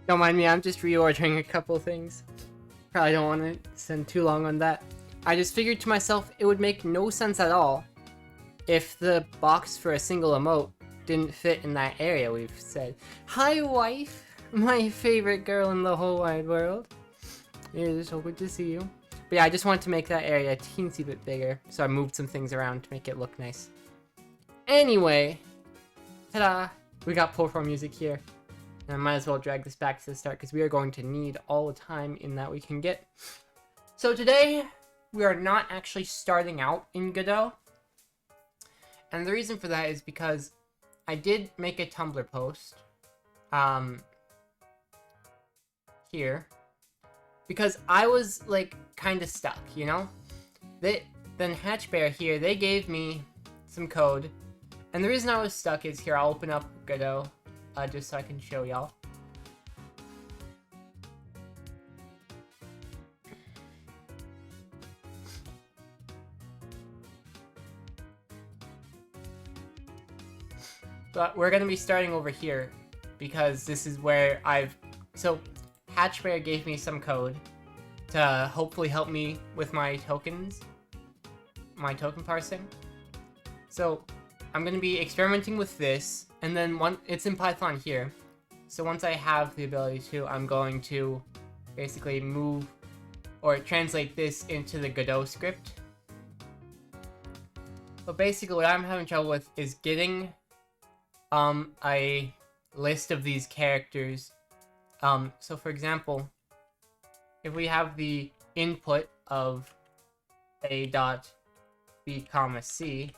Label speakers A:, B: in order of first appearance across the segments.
A: Don't mind me, I'm just reordering a couple things. Probably don't want to spend too long on that. I just figured to myself it would make no sense at all if the box for a single emote didn't fit in that area we've said. Hi, wife! My favorite girl in the whole wide world. It is so good to see you. But yeah, I just wanted to make that area a teensy bit bigger, so I moved some things around to make it look nice. Anyway, ta-da! We got pull-from music here. And I might as well drag this back to the start because we are going to need all the time in that we can get. So today, we are not actually starting out in Godot. And the reason for that is because I did make a Tumblr post here. Because I was, like, kind of stuck, you know? Then Hatchbear here, they gave me some code. And the reason I was stuck is here, I'll open up Godot, just so I can show y'all. But we're going to be starting over here, because this is where So, Hatchbear gave me some code to hopefully help me with my tokens, my token parsing. So I'm going to be experimenting with this, and then it's in Python here. So once I have the ability to, I'm going to basically move or translate this into the Godot script. But basically what I'm having trouble with is getting a list of these characters. So for example, if we have the input of a dot b comma c,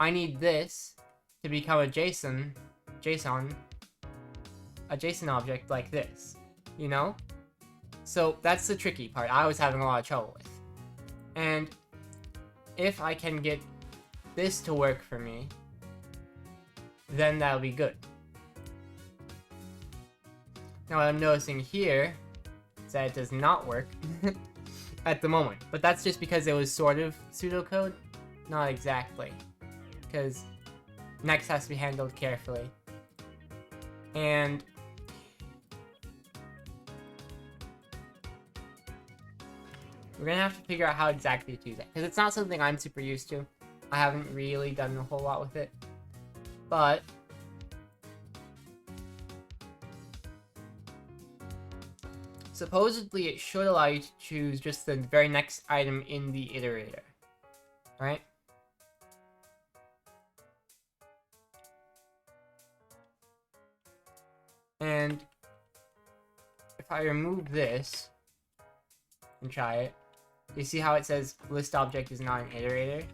A: I need this to become a JSON object like this, you know? So that's the tricky part I was having a lot of trouble with. And if I can get this to work for me, then that'll be good. Now what I'm noticing here is that it does not work at the moment. But that's just because it was sort of pseudocode. Not exactly. Because next has to be handled carefully. And we're gonna have to figure out how exactly to do that. Because it's not something I'm super used to. I haven't really done a whole lot with it. But supposedly it should allow you to choose just the very next item in the iterator. Right? And if I remove this and try it, you see how it says list object is not an iterator?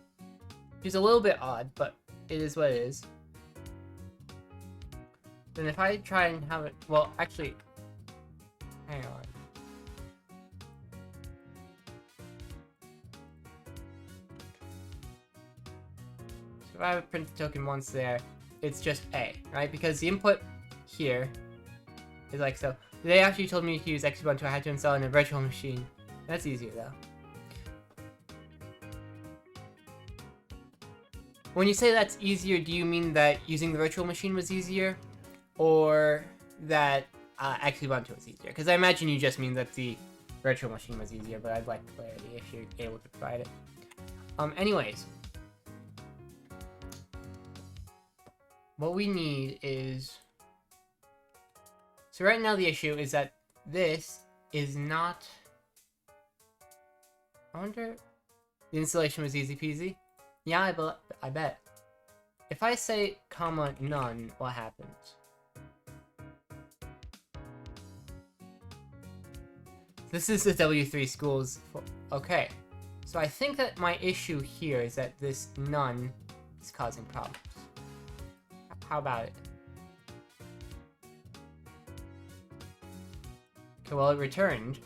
A: Which is a little bit odd, but it is what it is. Then if I try and have it, well, actually, hang on. So if I have a print token once there, it's just A, right? Because the input here is like so. They actually told me to use Xubuntu. I had to install it in a virtual machine. That's easier though. When you say that's easier, do you mean that using the virtual machine was easier? Or that Xubuntu was easier? Because I imagine you just mean that the virtual machine was easier, but I'd like clarity if you're able to provide it. Anyways. What we need is... So right now the issue is that this is not... I wonder... The installation was easy peasy? Yeah, I bet. If I say comma none, what happens? This is the W3 schools. Okay. So I think that my issue here is that this none is causing problems. How about it? Okay, well, it returned.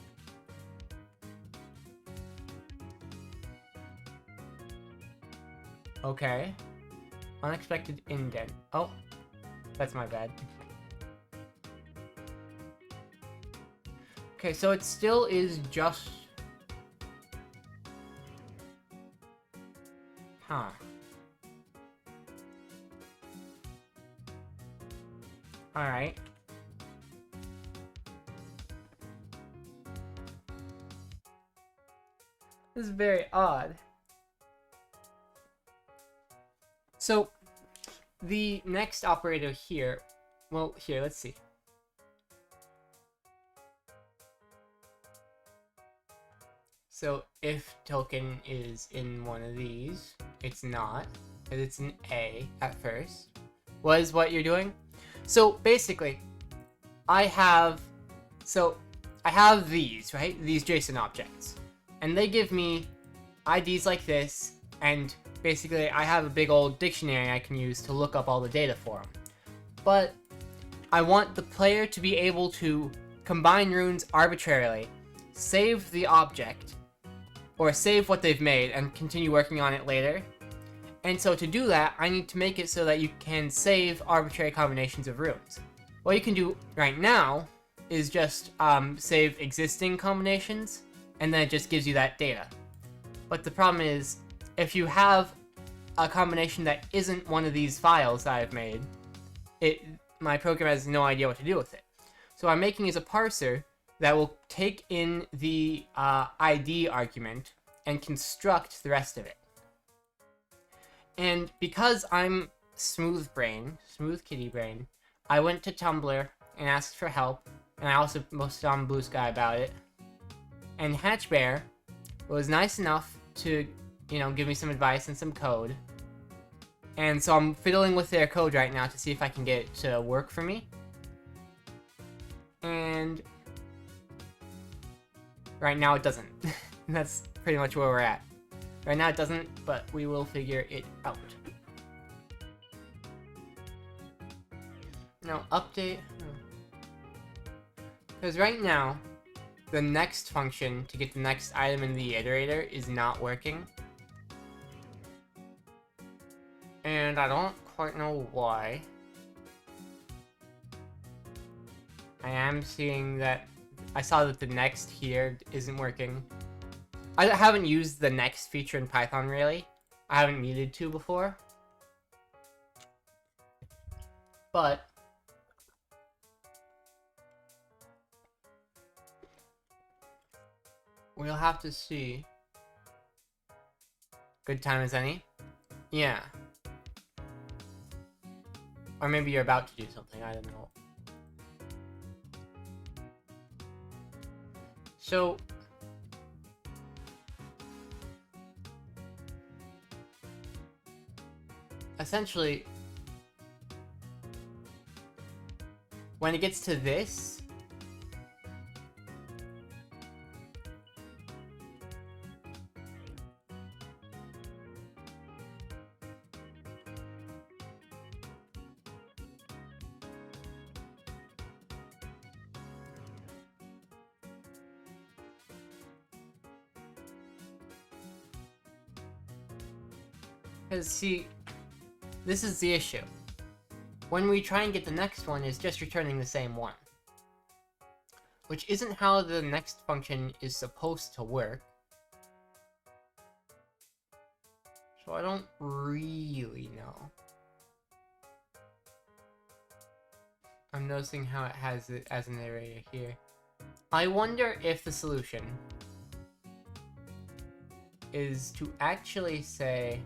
A: Okay. Unexpected indent. Oh, that's my bad. Okay, so it still is just... Huh. Alright. This is very odd. So, the next operator here, well, here, let's see. So, if token is in one of these, it's not, because it's an A at first. What is what you're doing? So, basically, I have these, right? These JSON objects. And they give me IDs like this, and basically I have a big old dictionary I can use to look up all the data for them. But I want the player to be able to combine runes arbitrarily, save the object, or save what they've made and continue working on it later. And so to do that, I need to make it so that you can save arbitrary combinations of runes. What you can do right now is just save existing combinations, and then it just gives you that data. But the problem is, if you have a combination that isn't one of these files that I've made, my program has no idea what to do with it. So what I'm making is a parser that will take in the ID argument and construct the rest of it. And because I'm smooth kitty brain, I went to Tumblr and asked for help, and I also posted on Blue Sky about it. And Hatchbear was nice enough to, give me some advice and some code. And so I'm fiddling with their code right now to see if I can get it to work for me. And right now it doesn't. That's pretty much where we're at. Right now it doesn't, but we will figure it out. Now update. Because right now, the next function to get the next item in the iterator is not working. And I don't quite know why. I am seeing that I saw that the next here isn't working. I haven't used the next feature in Python really. I haven't needed to before. But we'll have to see. Good time as any? Yeah. Or maybe you're about to do something, I don't know. So essentially, when it gets to this, because see, this is the issue. When we try and get the next one, it's just returning the same one. Which isn't how the next function is supposed to work. So I don't really know. I'm noticing how it has it as an iterator here. I wonder if the solution is to actually say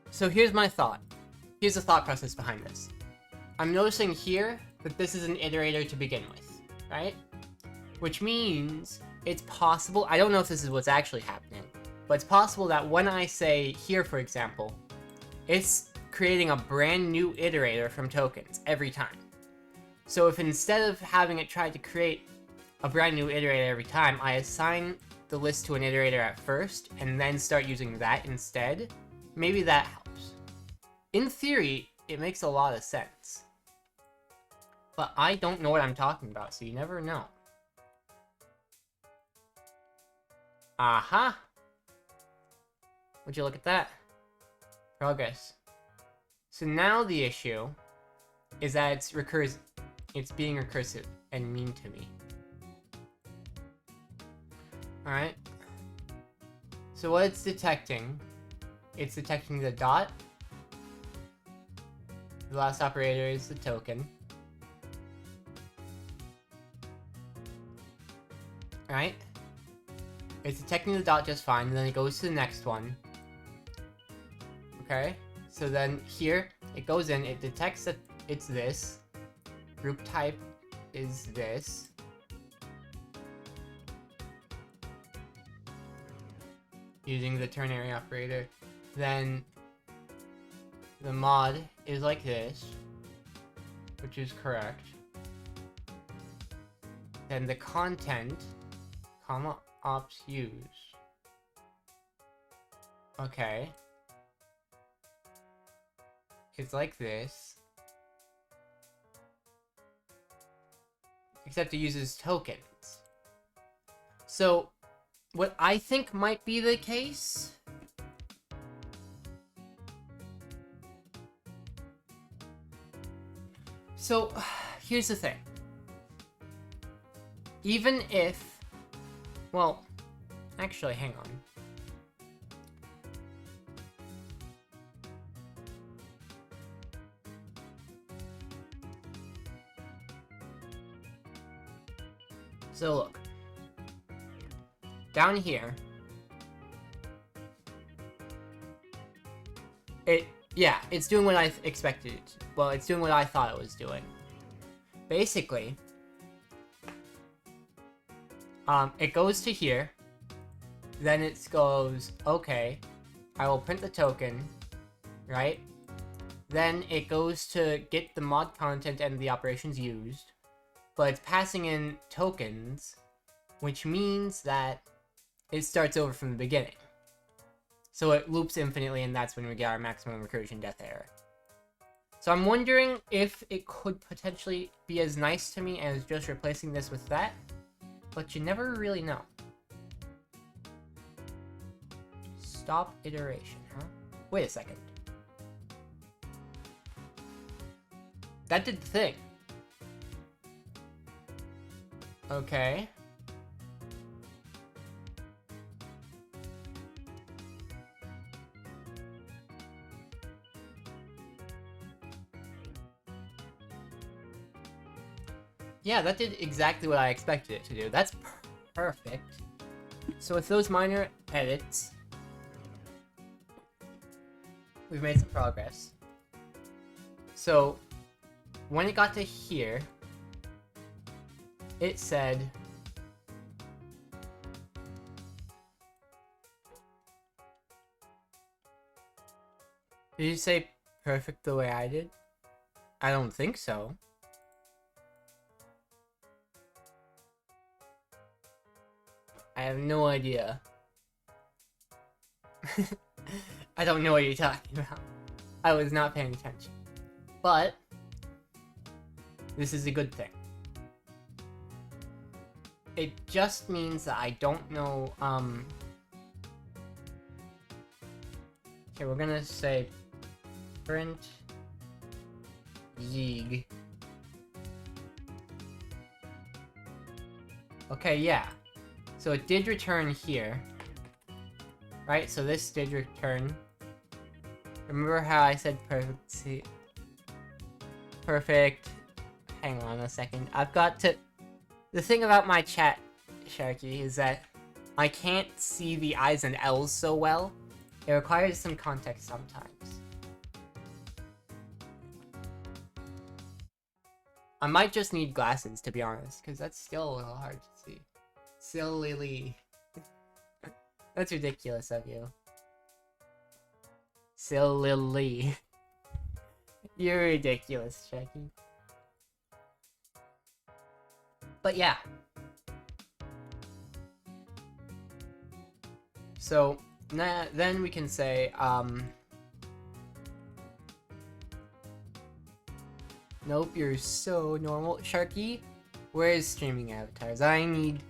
A: so here's my thought. Here's the thought process behind this. I'm noticing here that this is an iterator to begin with, right? Which means it's possible, I don't know if this is what's actually happening, but it's possible that when I say here, for example, it's creating a brand new iterator from tokens every time. So if instead of having it try to create a brand new iterator every time, I assign the list to an iterator at first and then start using that instead, maybe that helps. In theory, it makes a lot of sense. But I don't know what I'm talking about, so you never know. Aha! Would you look at that? Progress. So now the issue is that it's being recursive and mean to me. Alright. So what it's detecting it's detecting the dot. The last operator is the token. Alright? It's detecting the dot just fine, and then it goes to the next one. Okay? So then here, it goes in, it detects that it's this. Group type is this. Using the ternary operator. Then the mod is like this, which is correct. Then the content, comma ops use. Okay. It's like this. Except it uses tokens. So, what I think might be the case... So, here's the thing. Even if... Well, actually, hang on. So look. Down here. It's doing what I expected it to. Well, it's doing what I thought it was doing. Basically, it goes to here. Then it goes, okay, I will print the token, right? Then it goes to get the mod content and the operations used. But it's passing in tokens, which means that it starts over from the beginning. So it loops infinitely, and that's when we get our maximum recursion death error. So I'm wondering if it could potentially be as nice to me as just replacing this with that, but you never really know. Stop iteration, huh? Wait a second. That did the thing. Okay. Yeah, that did exactly what I expected it to do. That's perfect. So with those minor edits, we've made some progress. So, when it got to here, it said... Did you say perfect the way I did? I don't think so. I have no idea. I don't know what you're talking about. I was not paying attention. But, this is a good thing. It just means that I don't know, Okay, we're gonna say print Yeeg. Okay, yeah. So it did return here. Right, so this did return. Remember how I said perfect? Perfect. Hang on a second. I've got to... The thing about my chat, Sharky, is that I can't see the I's and L's so well. It requires some context sometimes. I might just need glasses, to be honest, because that's still a little hard to see. Silly. That's ridiculous of you. Silly. You're ridiculous, Sharky. But yeah. So, then we can say, nope, you're so normal. Sharky, where is streaming avatars? I need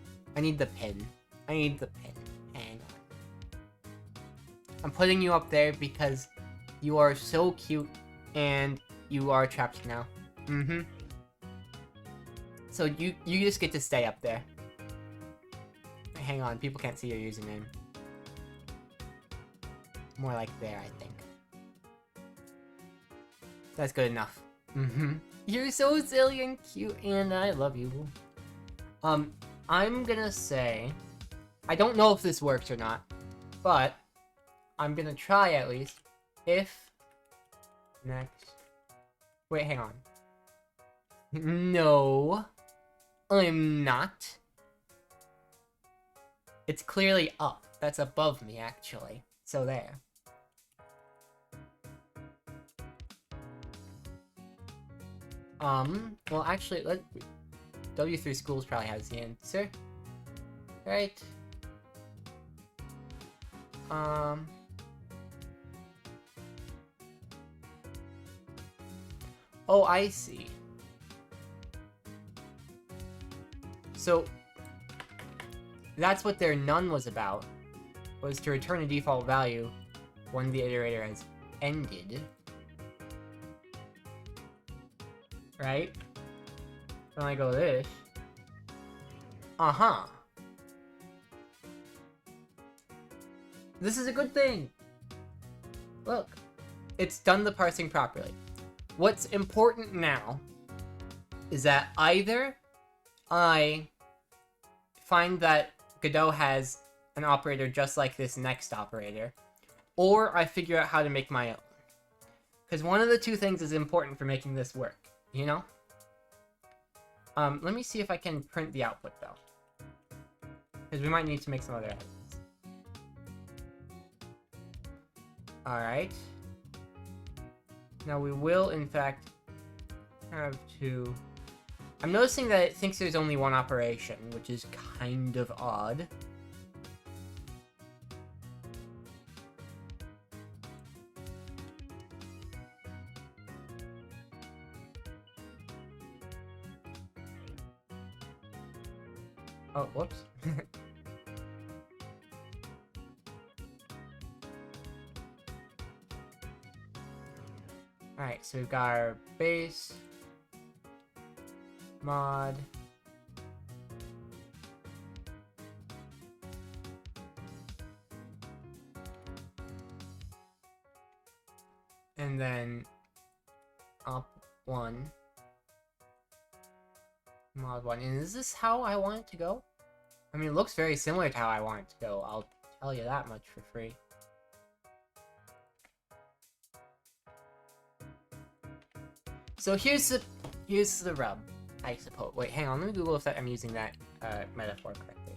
A: the pin. I need the pin. Hang on. I'm putting you up there because you are so cute and you are trapped now. Mm-hmm. So you just get to stay up there. Hang on, people can't see your username. More like there, I think. That's good enough. You're so silly and cute, and I love you. I'm gonna say... I don't know if this works or not, but I'm gonna try at least. If... Next... Wait, hang on. No. I'm not. It's clearly up. That's above me, actually. So there. Well, actually, W3 Schools probably has the answer. Right? Oh, I see. So, that's what their none was about, was to return a default value when the iterator has ended. Right? When I go this. Uh-huh. This is a good thing! Look. It's done the parsing properly. What's important now is that either I find that Godot has an operator just like this next operator, or I figure out how to make my own. Because one of the two things is important for making this work, you know? Let me see if I can print the output, though. Because we might need to make some other edits. Alright. Now we will, in fact, have to... I'm noticing that it thinks there's only one operation, which is kind of odd. Oh, whoops. Alright, so we've got our base, mod, and then op1, mod1. And is this how I want it to go? I mean, it looks very similar to how I want it to go. I'll tell you that much for free. So here's the rub, I suppose. Wait, hang on. Let me Google if I'm using that metaphor correctly.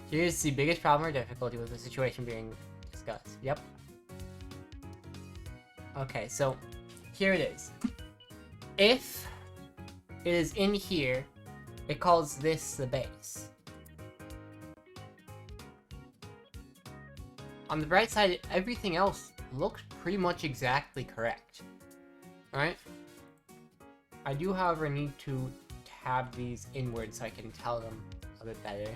A: Here's the biggest problem or difficulty with the situation being discussed. Yep. Okay, so here it is. If it is in here, it calls this the base. On the bright side, everything else looks pretty much exactly correct. Alright? I do, however, need to tab these inward so I can tell them a bit better.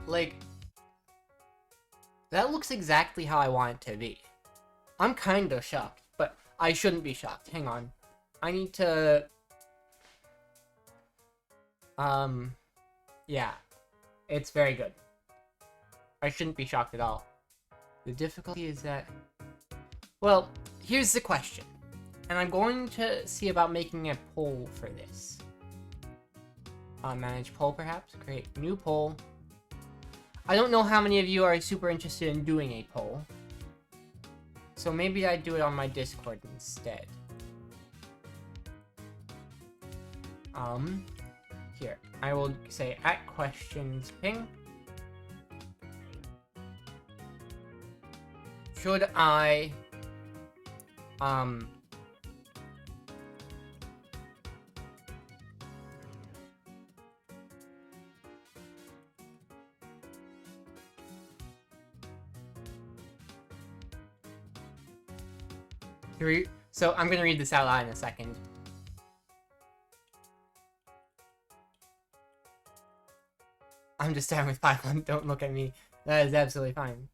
A: Like, that looks exactly how I want it to be. I'm kinda shocked, but I shouldn't be shocked. Hang on. I need to... yeah. It's very good. I shouldn't be shocked at all. The difficulty is that... Well, here's the question. And I'm going to see about making a poll for this. Manage poll, perhaps? Create new poll. I don't know how many of you are super interested in doing a poll. So maybe I do it on my Discord instead. Here. I will say @questions ping. Should I, so I'm gonna read this out loud in a second. I'm just staring with Python, don't look at me. That is absolutely fine.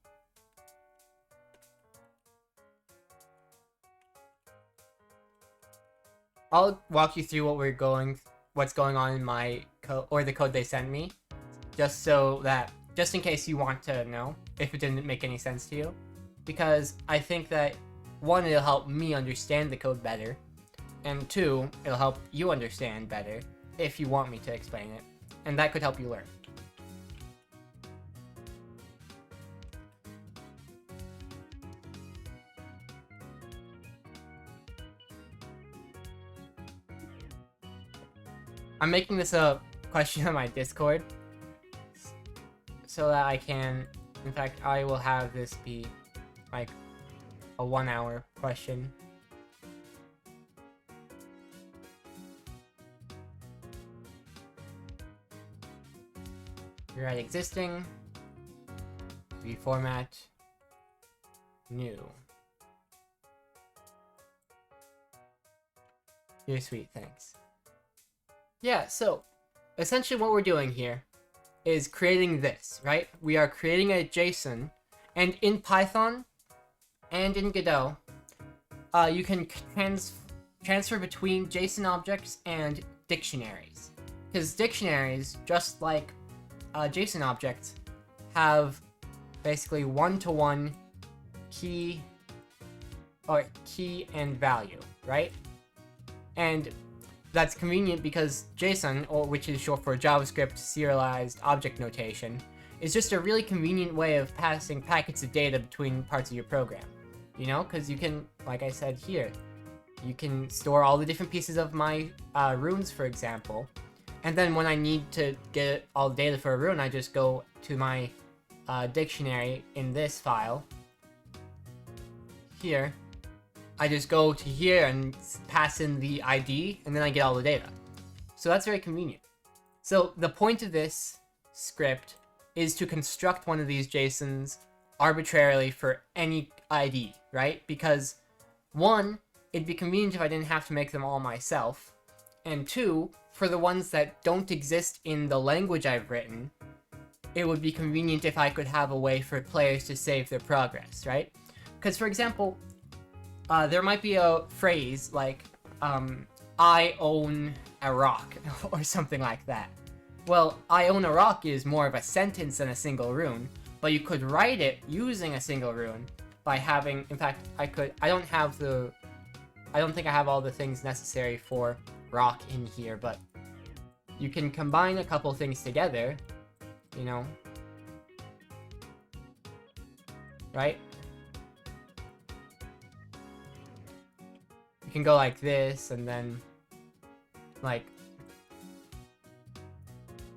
A: I'll walk you through what's going on in my code, or the code they sent me, just in case you want to know if it didn't make any sense to you, because I think that one, it'll help me understand the code better, and two, it'll help you understand better if you want me to explain it, and that could help you learn. I'm making this a question on my Discord so that I can, in fact, I will have this be like a 1 hour question. Rewrite existing, reformat, new. You're sweet, thanks. Yeah, so essentially what we're doing here is creating this, right? We are creating a JSON, and in Python and in Godot, you can transfer between JSON objects and dictionaries. Because dictionaries, just like JSON objects, have basically one-to-one key and value, right? And that's convenient because JSON, or which is short for JavaScript Serialized Object Notation, is just a really convenient way of passing packets of data between parts of your program. You know, because you can, like I said here, you can store all the different pieces of my runes, for example, and then when I need to get all the data for a rune, I just go to my dictionary in this file here. I just go to here and pass in the ID, and then I get all the data. So that's very convenient. So the point of this script is to construct one of these JSONs arbitrarily for any ID, right? Because one, it'd be convenient if I didn't have to make them all myself, and two, for the ones that don't exist in the language I've written, it would be convenient if I could have a way for players to save their progress, right? Because, for example, there might be a phrase like, I own a rock, or something like that. Well, I own a rock is more of a sentence than a single rune, but you could write it using a single rune by having, in fact, I don't think I have all the things necessary for rock in here, but you can combine a couple things together, you know, right? You can go like this, and then like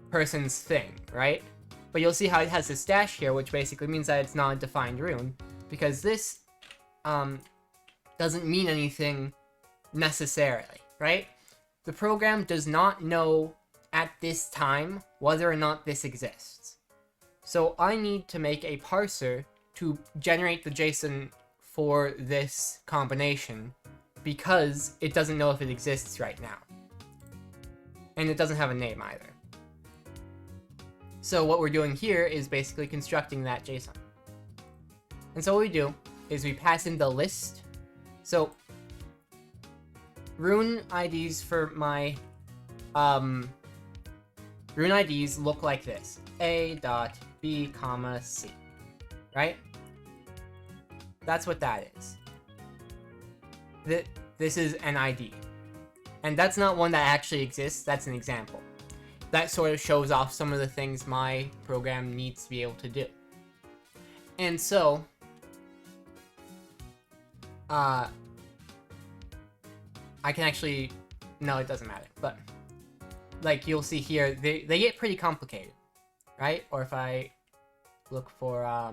A: person's thing, right? But you'll see how it has this dash here, which basically means that it's not a defined rune, because this doesn't mean anything necessarily, right? The program does not know at this time whether or not this exists. So I need to make a parser to generate the JSON for this combination, because it doesn't know if it exists right now. And it doesn't have a name either. So what we're doing here is basically constructing that JSON. And so what we do is we pass in the list. So rune IDs for my rune IDs look like this: A.B, C, right? That's what that is. This is an ID. And that's not one that actually exists, that's an example. That sort of shows off some of the things my program needs to be able to do. And so, I can actually, no, it doesn't matter, but like you'll see here, they get pretty complicated, right? Or if I look for, I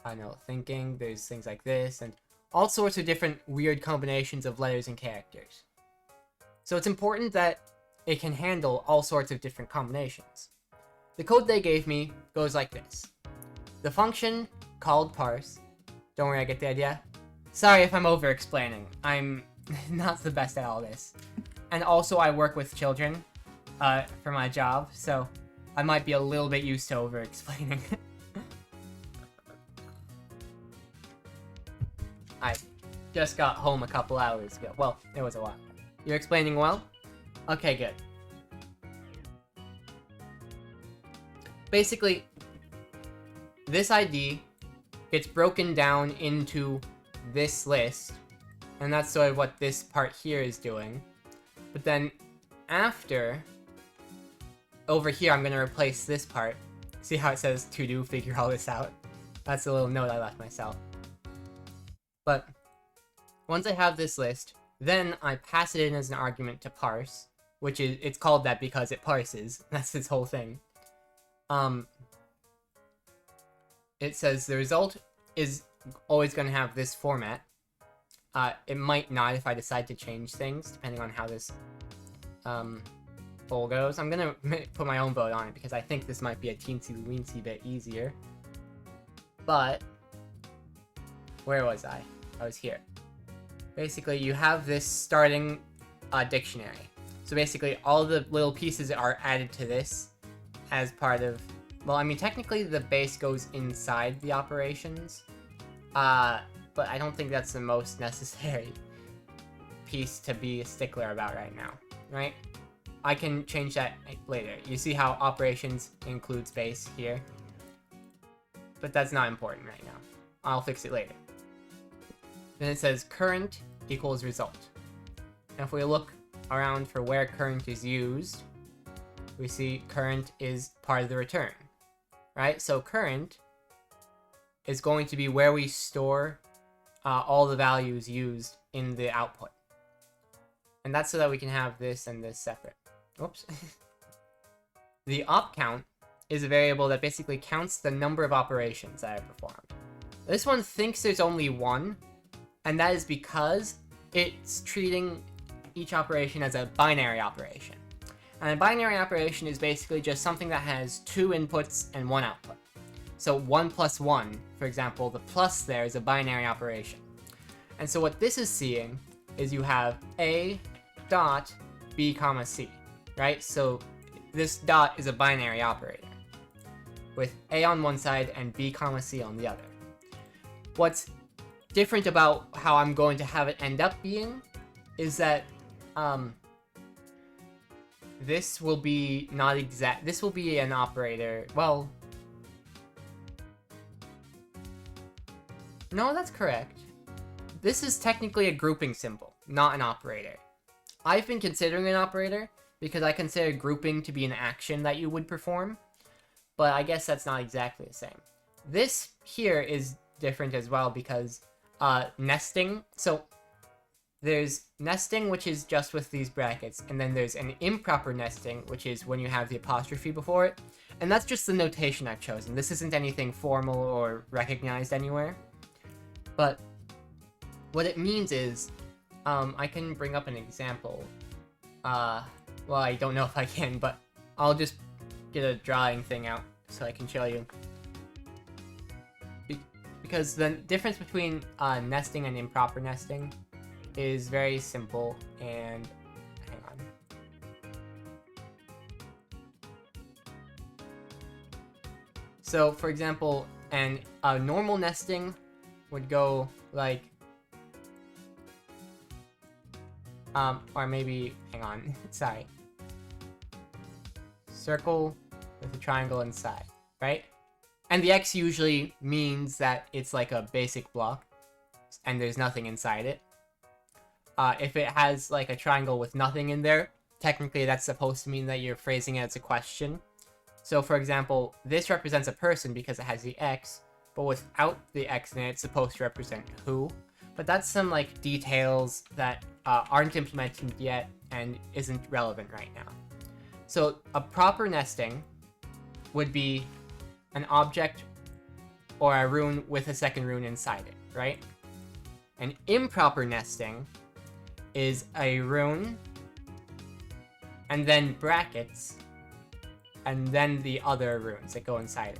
A: don't know, thinking, there's things like this, and all sorts of different weird combinations of letters and characters. So it's important that it can handle all sorts of different combinations. The code they gave me goes like this. The function called parse. Don't worry, I get the idea. Sorry if I'm over-explaining. I'm not the best at all this. And also I work with children for my job, so I might be a little bit used to over-explaining. just got home a couple hours ago. Well, it was a while. You're explaining well? Okay, good. Basically, this ID gets broken down into this list, and that's sort of what this part here is doing. But then after, over here, I'm going to replace this part. See how it says to do, figure all this out? That's a little note I left myself. But once I have this list, then I pass it in as an argument to parse, which is, it's called that because it parses. That's its whole thing. It says the result is always going to have this format. It might not if I decide to change things, depending on how this poll goes. I'm going to put my own vote on it because I think this might be a teensy-weensy bit easier. But, where was I? I was here. Basically, you have this starting dictionary. So basically, all the little pieces are added to this as part of... Well, I mean, technically the base goes inside the operations. But I don't think that's the most necessary piece to be a stickler about right now, right? I can change that later. You see how operations includes base here? But that's not important right now. I'll fix it later. Then it says current equals result. And if we look around for where current is used, we see current is part of the return, right? So current is going to be where we store all the values used in the output. And that's so that we can have this and this separate. Oops. The op count is a variable that basically counts the number of operations that I performed. This one thinks there's only one, and that is because it's treating each operation as a binary operation. And a binary operation is basically just something that has two inputs and one output. So 1 plus 1, for example, the plus there is a binary operation. And so what this is seeing is you have A dot B comma C, right? So this dot is a binary operator with A on one side and B comma C on the other. What's different about how I'm going to have it end up being is that this will be not exact. This will be an operator. Well, no, that's correct. This is technically a grouping symbol, not an operator. I've been considering an operator because I consider grouping to be an action that you would perform, but I guess that's not exactly the same. This here is different as well because nesting. So there's nesting, which is just with these brackets, and then there's an improper nesting, which is when you have the apostrophe before it, and that's just the notation I've chosen. This isn't anything formal or recognized anywhere, but what it means is, I can bring up an example. Well, I don't know if I can, but I'll just get a drawing thing out so I can show you. Because the difference between nesting and improper nesting is very simple, and hang on. So, for example, a normal nesting would go like, or maybe, hang on, sorry. Circle with a triangle inside, right? And the X usually means that it's like a basic block, and there's nothing inside it. If it has like a triangle with nothing in there, technically that's supposed to mean that you're phrasing it as a question. So for example, this represents a person because it has the X, but without the X in it, it's supposed to represent who. But that's some like details that aren't implemented yet and isn't relevant right now. So a proper nesting would be an object or a rune with a second rune inside it, right? An improper nesting is a rune, and then brackets, and then the other runes that go inside it.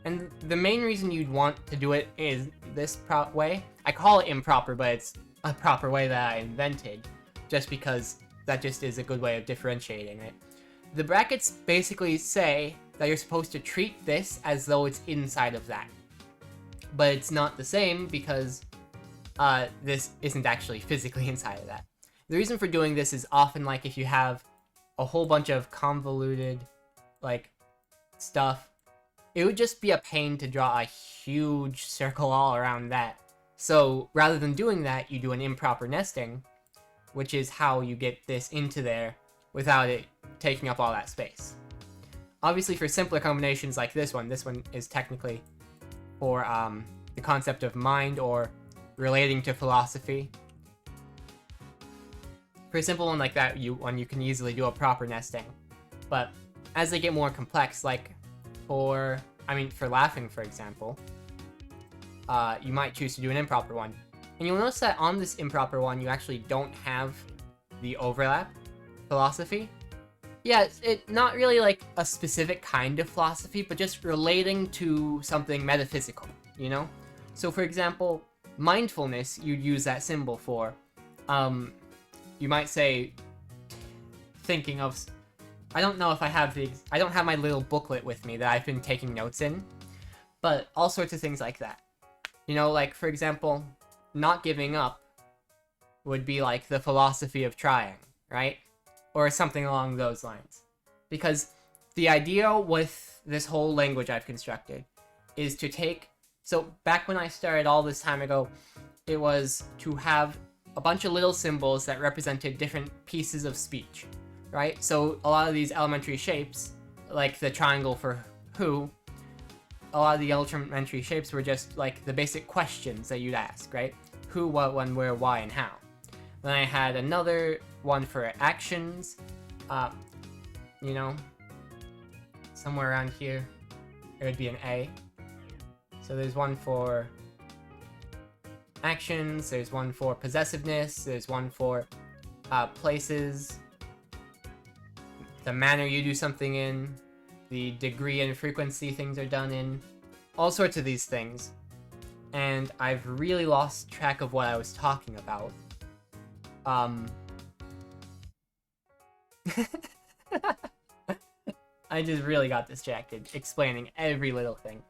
A: And the main reason you'd want to do it is this way. I call it improper, but it's a proper way that I invented, just because that just is a good way of differentiating it. The brackets basically say that you're supposed to treat this as though it's inside of that. But it's not the same because this isn't actually physically inside of that. The reason for doing this is often like if you have a whole bunch of convoluted like stuff, it would just be a pain to draw a huge circle all around that. So rather than doing that, you do an improper nesting, which is how you get this into there without it taking up all that space. Obviously for simpler combinations like this one is technically for the concept of mind or relating to philosophy. For a simple one like that, you can easily do a proper nesting. But as they get more complex, like for laughing, for example, you might choose to do an improper one. And you'll notice that on this improper one, you actually don't have the overlap philosophy. Yeah, it's not really like a specific kind of philosophy, but just relating to something metaphysical, you know? So for example, mindfulness, you'd use that symbol for. You might say, thinking of... I don't know if I have I don't have my little booklet with me that I've been taking notes in, but all sorts of things like that. You know, like, for example, not giving up would be like the philosophy of trying, right? Or something along those lines. Because the idea with this whole language I've constructed is to take... So back when I started all this time ago, it was to have a bunch of little symbols that represented different pieces of speech, right? So a lot of these elementary shapes, like the triangle for who, a lot of the elementary shapes were just like the basic questions that you'd ask, right? Who, what, when, where, why, and how. Then I had another one for actions, you know, somewhere around here, it would be an A. So there's one for actions, there's one for possessiveness, there's one for places, the manner you do something in, the degree and frequency things are done in, all sorts of these things. And I've really lost track of what I was talking about. I just really got distracted explaining every little thing.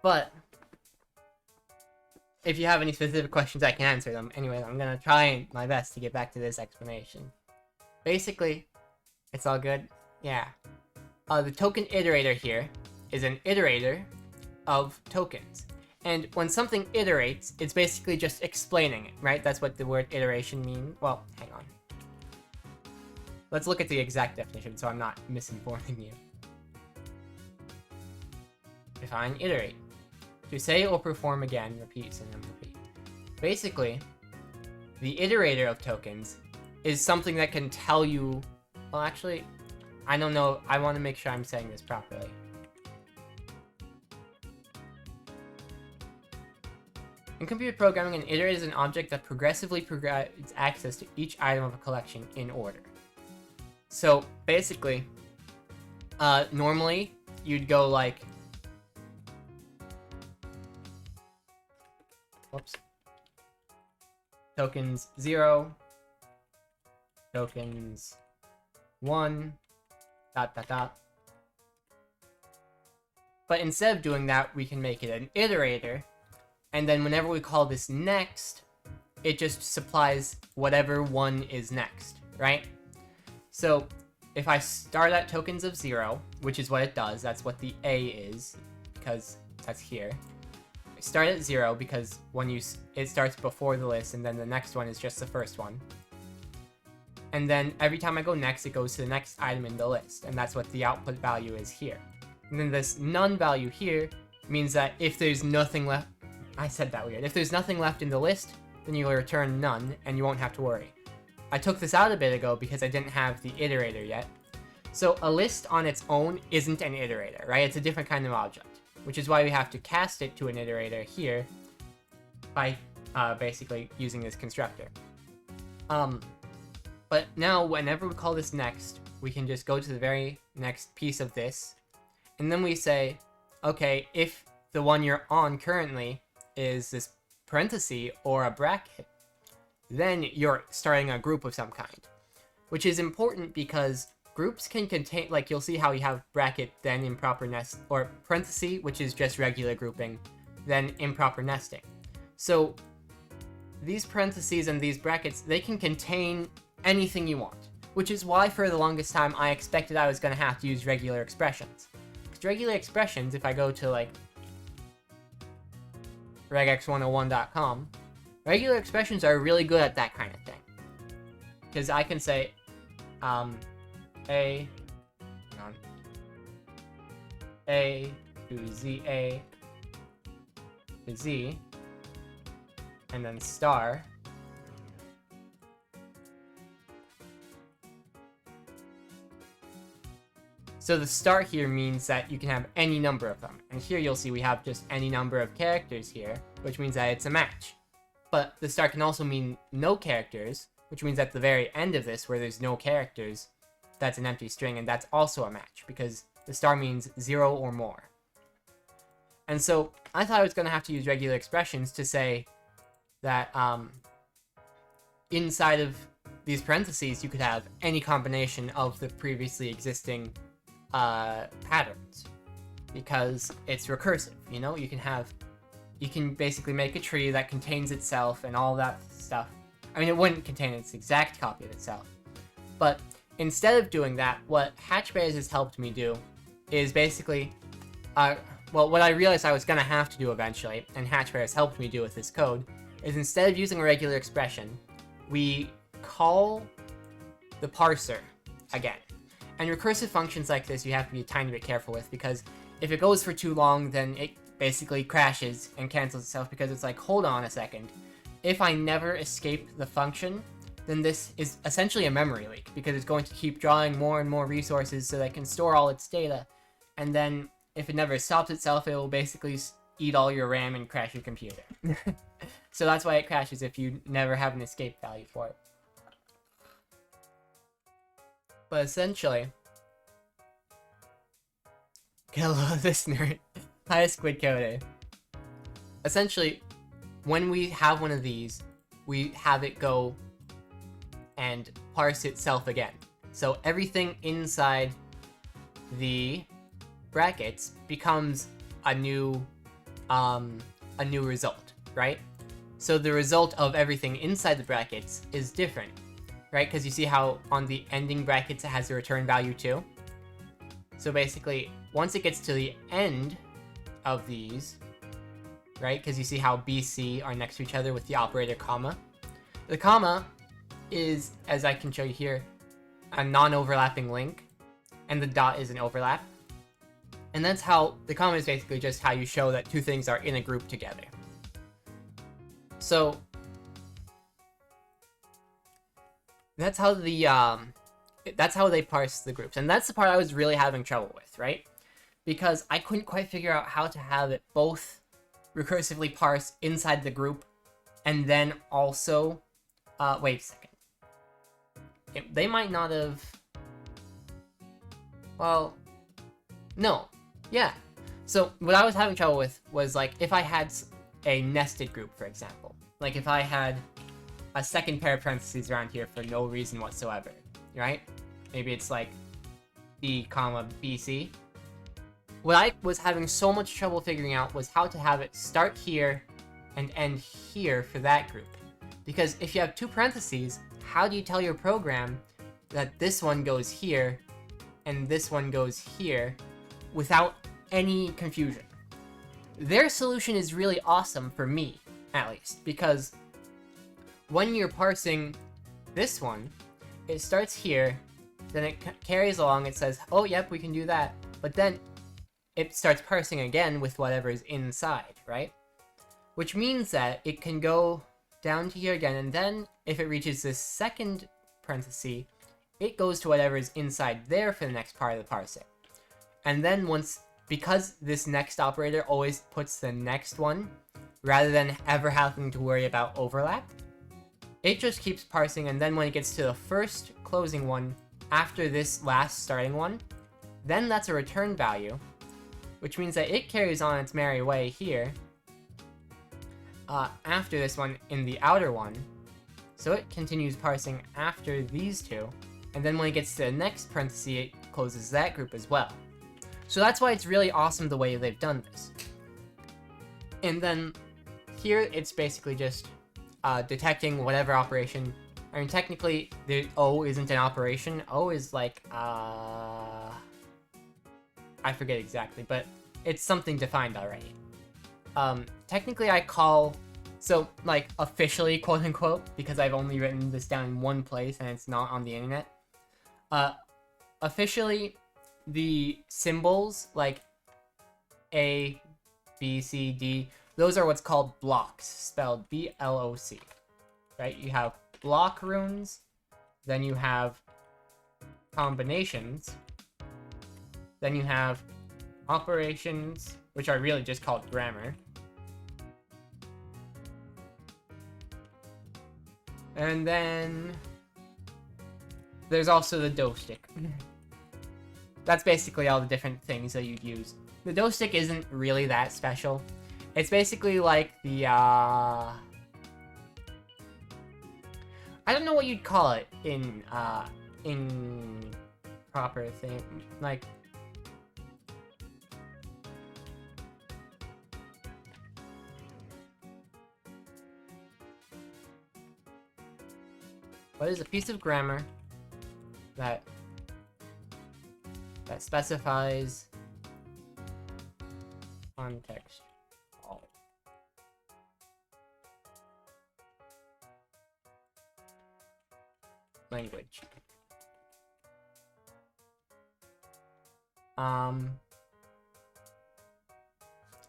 A: But if you have any specific questions, I can answer them. Anyway, I'm gonna try my best to get back to this explanation. Basically, it's all good. Yeah. The token iterator here is an iterator of tokens. And when something iterates, it's basically just explaining it, right? That's what the word iteration means. Well, hang on. Let's look at the exact definition so I'm not misinforming you. Define iterate. To say or perform again, repeat, and then repeat. Basically, the iterator of tokens is something that can tell you... Well, actually, I don't know. I want to make sure I'm saying this properly. In computer programming, an iterator is an object that progressively provides access to each item of a collection in order. So, basically, normally, you'd go like... Whoops. Tokens 0, tokens 1, ... But instead of doing that, we can make it an iterator, and then whenever we call this next, it just supplies whatever one is next, right? So if I start at tokens of 0, which is what it does, that's what the A is, because that's here. I start at 0 because it starts before the list, and then the next one is just the first one. And then every time I go next, it goes to the next item in the list, and that's what the output value is here. And then this none value here means that if there's nothing left... I said that weird. If there's nothing left in the list, then you'll return none, and you won't have to worry. I took this out a bit ago because I didn't have the iterator yet. So a list on its own isn't an iterator, right? It's a different kind of object, which is why we have to cast it to an iterator here by basically using this constructor. But now, whenever we call this next, we can just go to the very next piece of this, and then we say, okay, if the one you're on currently is this parenthesis or a bracket, then you're starting a group of some kind. Which is important because groups can contain, like you'll see how you have bracket, then improper nest, or parenthesis, which is just regular grouping, then improper nesting. So these parentheses and these brackets, they can contain anything you want. Which is why for the longest time I expected I was going to have to use regular expressions. Because regular expressions, if I go to like regex101.com, regular expressions are really good at that kind of thing. Because I can say A to Z, A to Z, and then star. So the star here means that you can have any number of them. And here you'll see we have just any number of characters here, which means that it's a match. But the star can also mean no characters, which means at the very end of this, where there's no characters, that's an empty string, and that's also a match, because the star means 0 or more. And so I thought I was going to have to use regular expressions to say that inside of these parentheses, you could have any combination of the previously existing patterns, because it's recursive. You know, you can basically make a tree that contains itself and all that stuff. I mean, it wouldn't contain its exact copy of itself, but instead of doing that, what Hatchberries has helped me do is basically, well, what I realized I was going to have to do eventually, and Hatchberries helped me do with this code, is instead of using a regular expression, we call the parser again. And recursive functions like this you have to be a tiny bit careful with, because if it goes for too long, then it basically crashes and cancels itself, because it's like, hold on a second. If I never escape the function, then this is essentially a memory leak, because it's going to keep drawing more and more resources so that it can store all its data. And then if it never stops itself, it will basically eat all your RAM and crash your computer. So that's why it crashes if you never have an escape value for it. But essentially, hello listener, hi Squid Code. Essentially, when we have one of these, we have it go and parse itself again. So everything inside the brackets becomes a new result, right? So the result of everything inside the brackets is different, right? Because you see how on the ending brackets it has a return value too? So basically, once it gets to the end of these, right? Because you see how B, C are next to each other with the operator comma. The comma is, as I can show you here, a non-overlapping link, and the dot is an overlap. And that's how, the comma is basically just how you show that two things are in a group together. So that's how they parse the groups, and that's the part I was really having trouble with, right? Because I couldn't quite figure out how to have it both recursively parse inside the group, and then also, wait a second. They might not have, well, no, yeah. So what I was having trouble with was, like, if I had a nested group, for example. Like if I had a second pair of parentheses around here for no reason whatsoever, right? Maybe it's like B, comma, BC. What I was having so much trouble figuring out was how to have it start here and end here for that group. Because if you have two parentheses, how do you tell your program that this one goes here and this one goes here without any confusion? Their solution is really awesome for me, at least, because when you're parsing this one, it starts here, then it carries along, it says, oh, yep, we can do that, but then it starts parsing again with whatever is inside, right? Which means that it can go down to here again, and then if it reaches this second parenthesis, it goes to whatever is inside there for the next part of the parsing. And then because this next operator always puts the next one, rather than ever having to worry about overlap, it just keeps parsing, and then when it gets to the first closing one after this last starting one, then that's a return value, which means that it carries on its merry way here after this one in the outer one, so it continues parsing after these two, and then when it gets to the next parenthesis, it closes that group as well. So that's why it's really awesome the way they've done this. And then here it's basically just detecting whatever operation. I mean, technically, the O isn't an operation. O is like, I forget exactly, but it's something defined already. Technically I call, so, like, officially, quote-unquote, because I've only written this down in one place and it's not on the internet, officially, the symbols, like A, B, C, D, those are what's called blocks, spelled B-L-O-C, right? You have block runes, then you have combinations, then you have operations, which are really just called grammar, and then there's also the dough stick. That's basically all the different things that you'd use. The dough stick isn't really that special. It's basically like the, I don't know what you'd call it in proper thing, like, what is a piece of grammar that specifies context language. I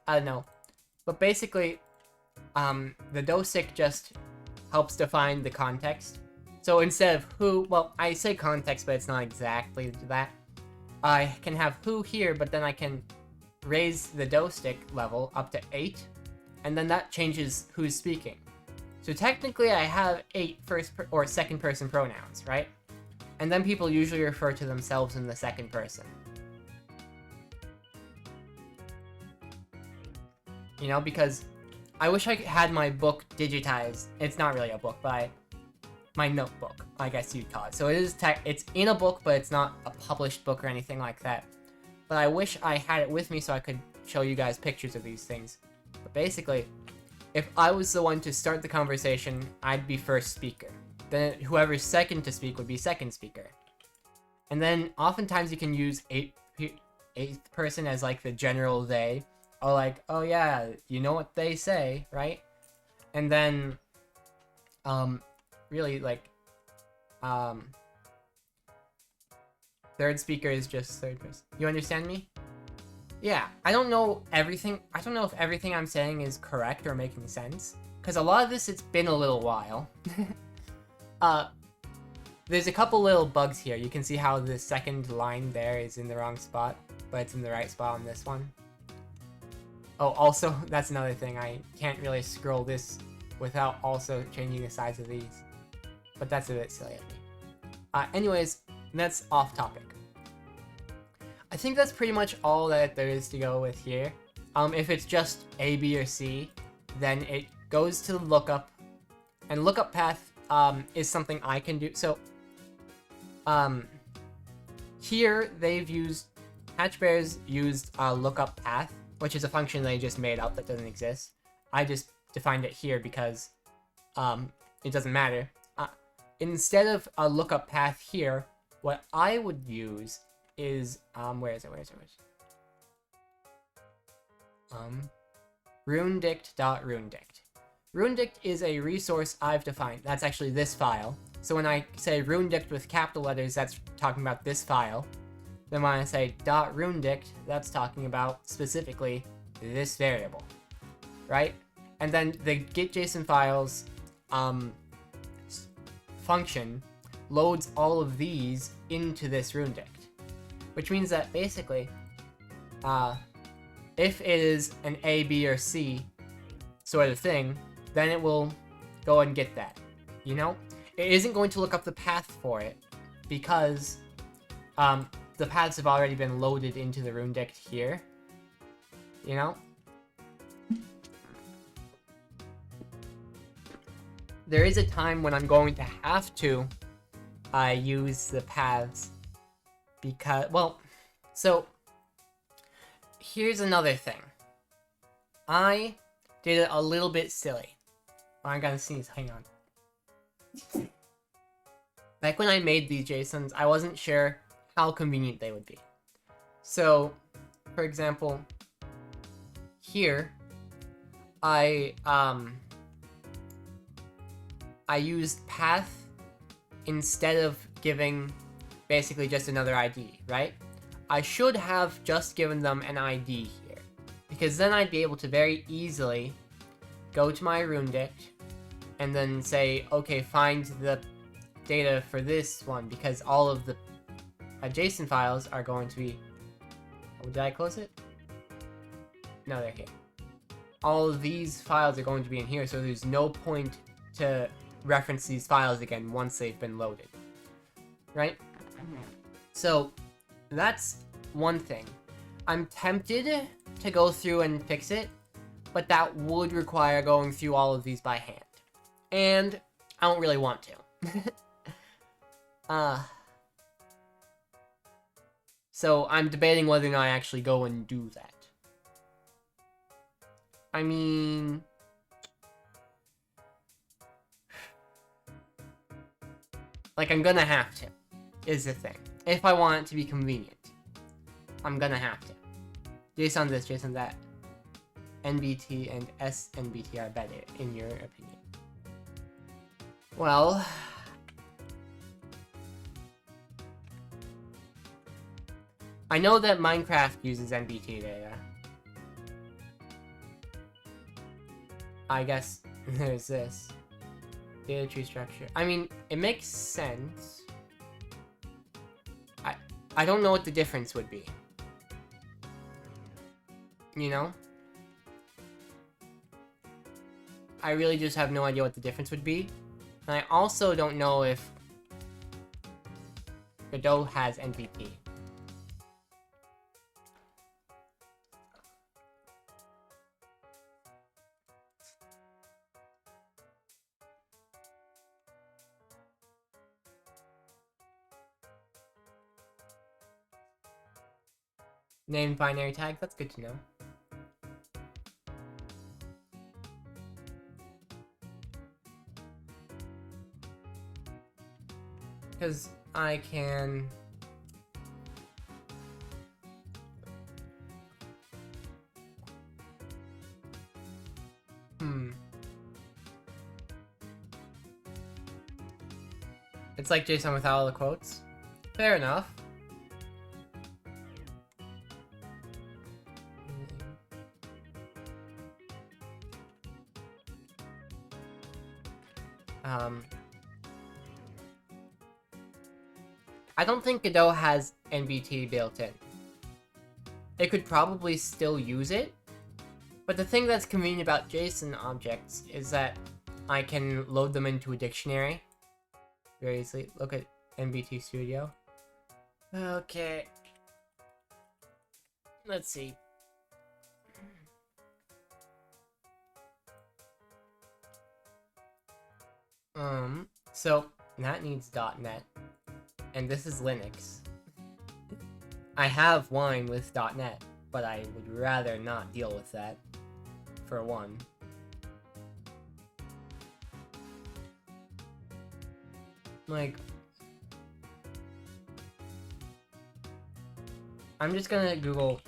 A: don't know. But basically, the dough stick just helps define the context. So instead of who, well, I say context, but it's not exactly that. I can have who here, but then I can raise the dough stick level up to 8, and then that changes who's speaking. So technically I have 8 or second person pronouns, right? And then people usually refer to themselves in the second person. You know, because I wish I had my book digitized. It's not really a book, but my notebook, I guess you'd call it. So it is it's in a book, but it's not a published book or anything like that. But I wish I had it with me so I could show you guys pictures of these things. But basically, if I was the one to start the conversation, I'd be first speaker. Then whoever's second to speak would be second speaker. And then oftentimes you can use eighth person as like the general they. Or like, oh yeah, you know what they say, right? And then, really like, third speaker is just third person. You understand me? Yeah, I don't know everything. I don't know if everything I'm saying is correct or making sense. Because a lot of this, it's been a little while. There's a couple little bugs here. You can see how the second line there is in the wrong spot, but it's in the right spot on this one. Oh, also, that's another thing. I can't really scroll this without also changing the size of these. But that's a bit silly of me. Anyways, that's off topic. I think that's pretty much all that there is to go with here. If it's just A, B, or C, then it goes to lookup. And lookup path is something I can do. So, here they've used, Hatchbears used lookup path, which is a function they just made up that doesn't exist. I just defined it here because it doesn't matter. Instead of a lookup path here, what I would use is, where is it? runedict.runedict. Runedict is a resource I've defined. That's actually this file. So when I say runedict with capital letters, that's talking about this file. Then when I say .runedict, that's talking about specifically this variable, right? And then the getJSON files function loads all of these into this runedict, which means that basically, if it is an A, B, or C sort of thing, then it will go and get that, you know? It isn't going to look up the path for it because the paths have already been loaded into the runedict here, you know? There is a time when I'm going to have to use the paths because, well, so here's another thing. I did it a little bit silly, Oh, I gotta sneeze, hang on. Back when I made these JSONs, I wasn't sure how convenient they would be. So, for example, here, I used path instead of giving basically just another ID, right? I should have just given them an ID here, because then I'd be able to very easily go to my runedict and then say, okay, find the data for this one, because all of the JSON files are going to be... Oh, did I close it? No, they're here. All of these files are going to be in here, so there's no point to reference these files again once they've been loaded. Right? So, that's one thing. I'm tempted to go through and fix it, but that would require going through all of these by hand. And I don't really want to. So I'm debating whether or not I actually go and do that. I mean... Like, I'm gonna have to, is the thing. If I want it to be convenient. I'm gonna have to. JSON this, JSON that. NBT and SNBT are better, in your opinion. Well... I know that Minecraft uses NBT data. I guess there's this. Data tree structure. I mean, it makes sense. I don't know what the difference would be. You know? I really just have no idea what the difference would be. And I also don't know if Godot has NBT. Named binary tag, that's good to know. Because I can... It's like JSON without all the quotes. Fair enough. I don't think Godot has NBT built in. It could probably still use it, but the thing that's convenient about JSON objects is that I can load them into a dictionary very easily. Look at NBT Studio. Okay. Let's see. So that needs .NET, and this is Linux. I have Wine with .NET, but I would rather not deal with that, for one. Like, I'm just gonna Google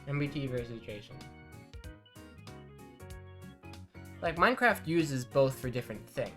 A: NBT versus JSON. Like, Minecraft uses both for different things.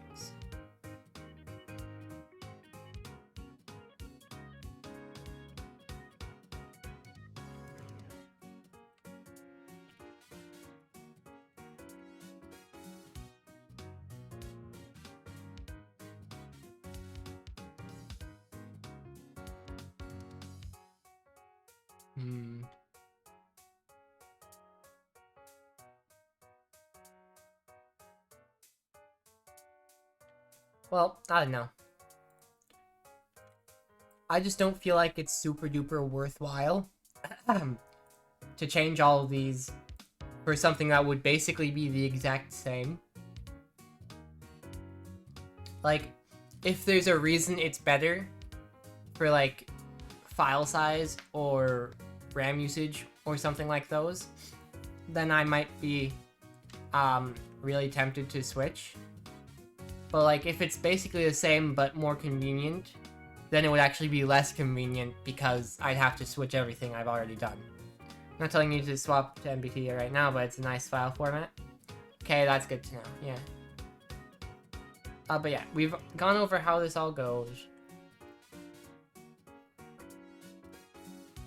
A: Well, I don't know. I just don't feel like it's super duper worthwhile to change all of these for something that would basically be the exact same. Like, if there's a reason it's better for, like, file size or RAM usage or something like those, then I might be really tempted to switch. But like, if it's basically the same but more convenient, then it would actually be less convenient because I'd have to switch everything I've already done. I'm not telling you to swap to MBT right now, but it's a nice file format. Okay, that's good to know, yeah. But yeah, we've gone over how this all goes.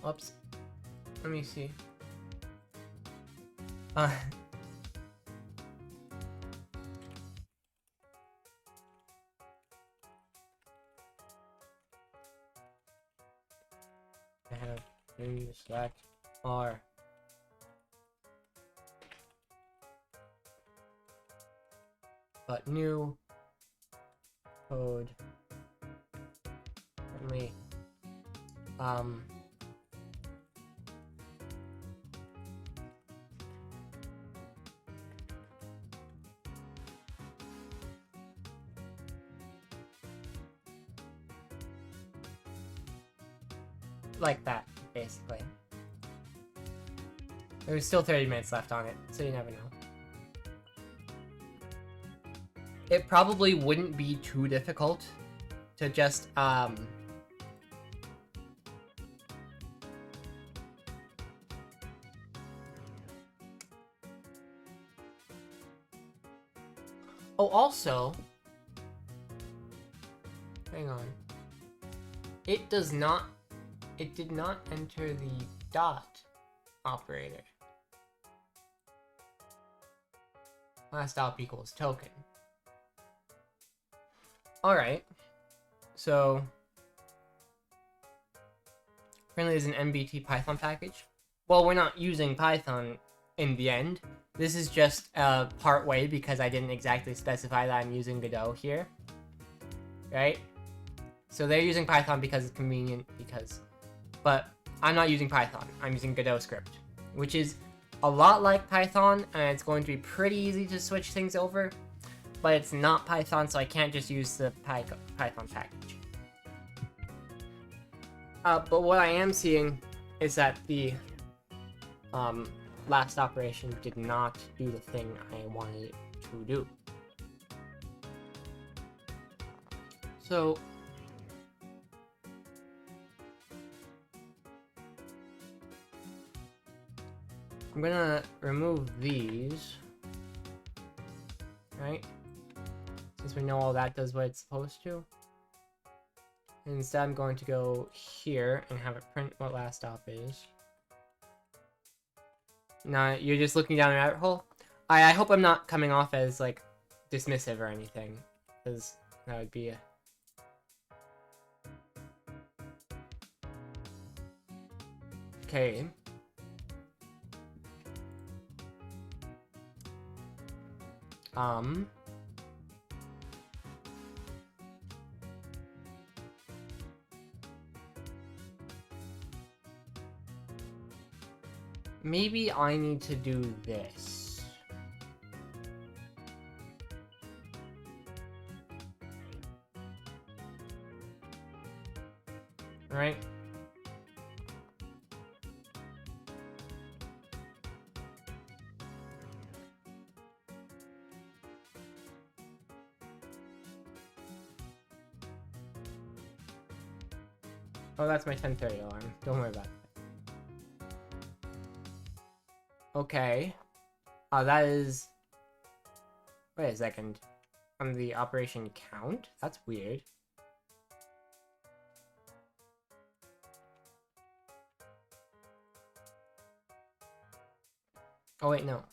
A: Oops. Let me see. I have new select R. But new code only like that, basically. There's still 30 minutes left on it, so you never know. It probably wouldn't be too difficult to just, Oh, also... Hang on. It did not enter the dot operator. Last op equals token. Alright. So apparently there's an MBT Python package. Well, we're not using Python in the end. This is just part way because I didn't exactly specify that I'm using Godot here. Right? So they're using Python because it's convenient, but I'm not using Python. I'm using Godot script, which is a lot like Python, and it's going to be pretty easy to switch things over, but it's not Python, so I can't just use the Python package. But what I am seeing is that the last operation did not do the thing I wanted it to do. So I'm gonna remove these, right? Since we know all that does what it's supposed to. And instead I'm going to go here and have it print what last op is. Now, you're just looking down a rabbit hole? I hope I'm not coming off as, like, dismissive or anything, because that would be a... Okay. Maybe I need to do this. Right? Oh, that's my 10:30 alarm. Don't worry about it. Okay. That is... Wait a second. From the operation count? That's weird. Oh, wait, no.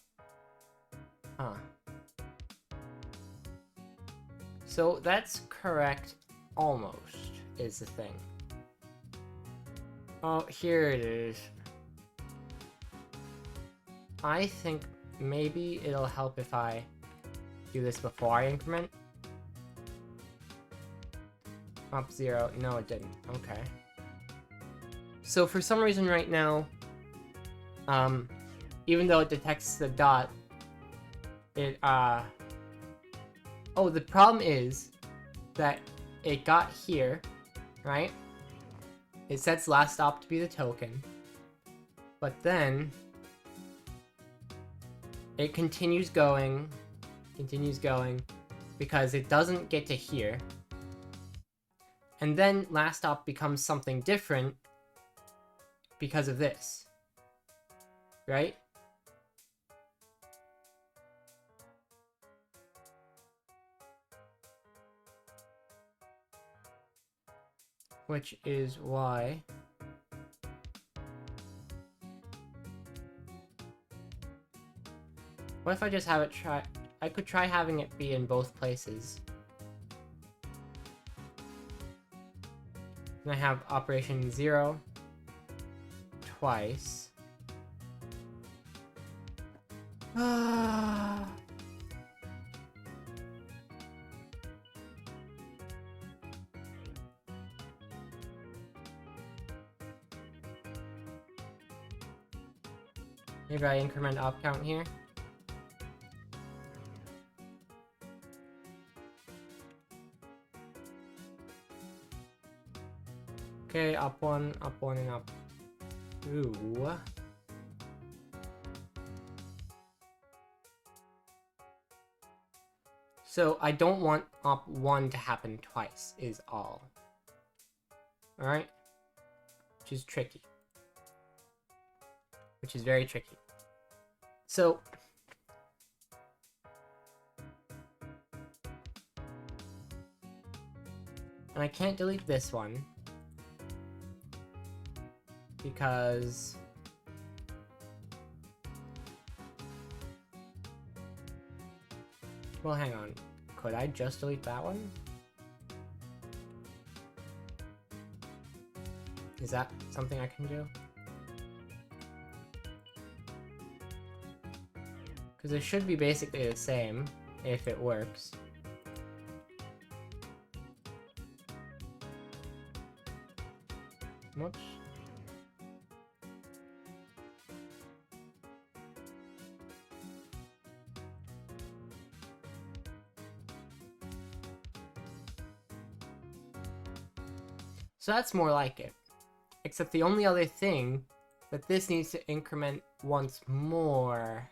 A: Huh. So, that's correct almost, is the thing. Oh, here it is. I think maybe it'll help if I do this before I increment. Up 0. No, it didn't. Okay. So for some reason right now, even though it detects the dot, it, oh, the problem is that it got here, right? It sets last op to be the token, but then it continues going, because it doesn't get to here. And then last stop becomes something different because of this, right? Which is why what if I just have it try? I could try having it be in both places. And I have operation 0 twice. Maybe I increment op count here. Okay, up 1, and up 2. So I don't want op 1 to happen twice, is all. Alright? Which is tricky. Which is very tricky. So and I can't delete this one because well, hang on. Could I just delete that one? Is that something I can do? Because it should be basically the same if it works. Whoops. So that's more like it. Except the only other thing that this needs to increment once more.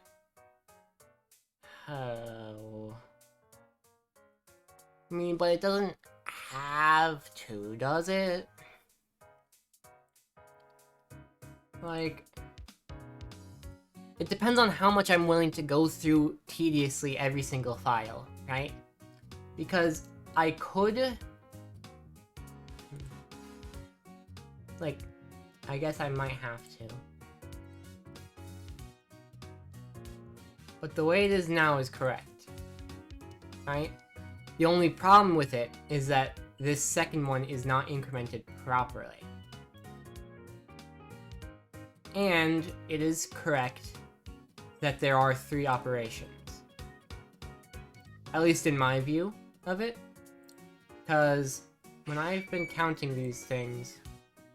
A: Oh. I mean, but it doesn't have to, does it? Like, it depends on how much I'm willing to go through tediously every single file, right? Because I could... like, I guess I might have to. But the way it is now is correct, right? The only problem with it is that this second one is not incremented properly. And it is correct that there are 3 operations. At least in my view of it. Because when I've been counting these things,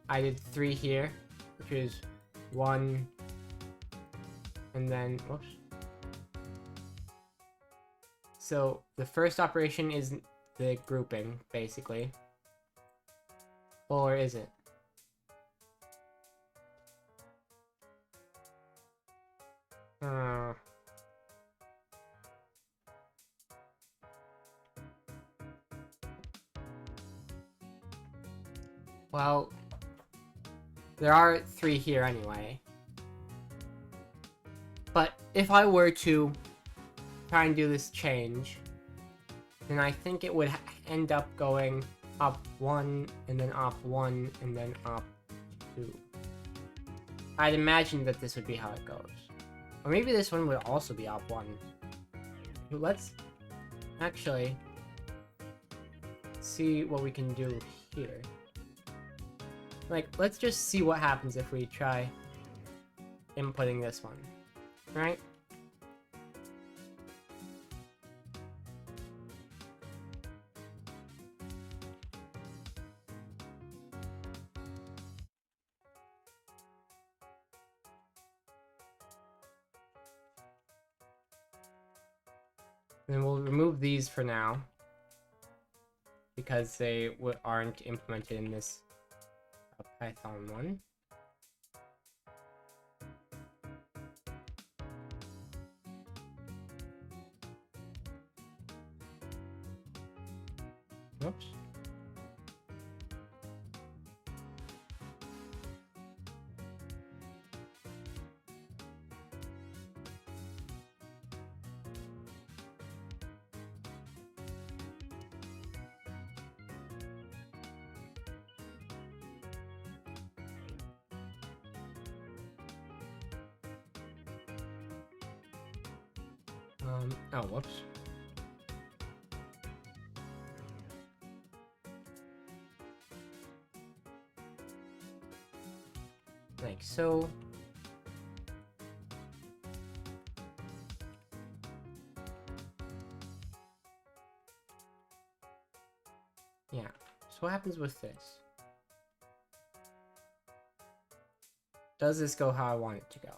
A: I did 3 here, which is 1, and then, whoops. So the first operation is the grouping, basically. Or is it? Well, there are 3 here anyway. But if I were to try and do this change, then I think it would end up going up 1, and then up 1, and then up 2. I'd imagine that this would be how it goes. Or maybe this one would also be up 1. Let's actually see what we can do here. Like, let's just see what happens if we try inputting this one, right? And we'll remove these for now, because they aren't implemented in this Python one. Oops. Oh, whoops. Like so. Yeah. So what happens with this? Does this go how I want it to go?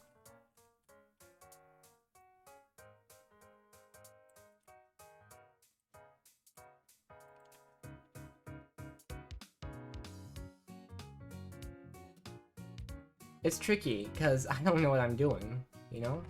A: It's tricky, because I don't know what I'm doing, you know?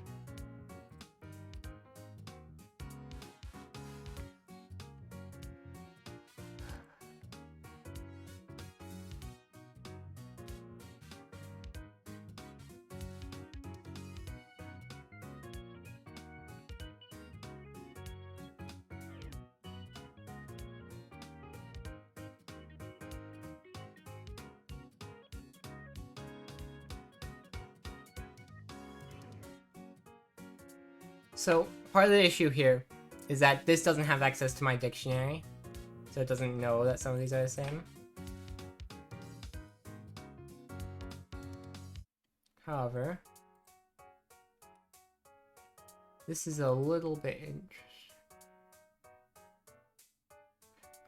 A: So, part of the issue here is that this doesn't have access to my dictionary, so it doesn't know that some of these are the same. However, this is a little bit interesting.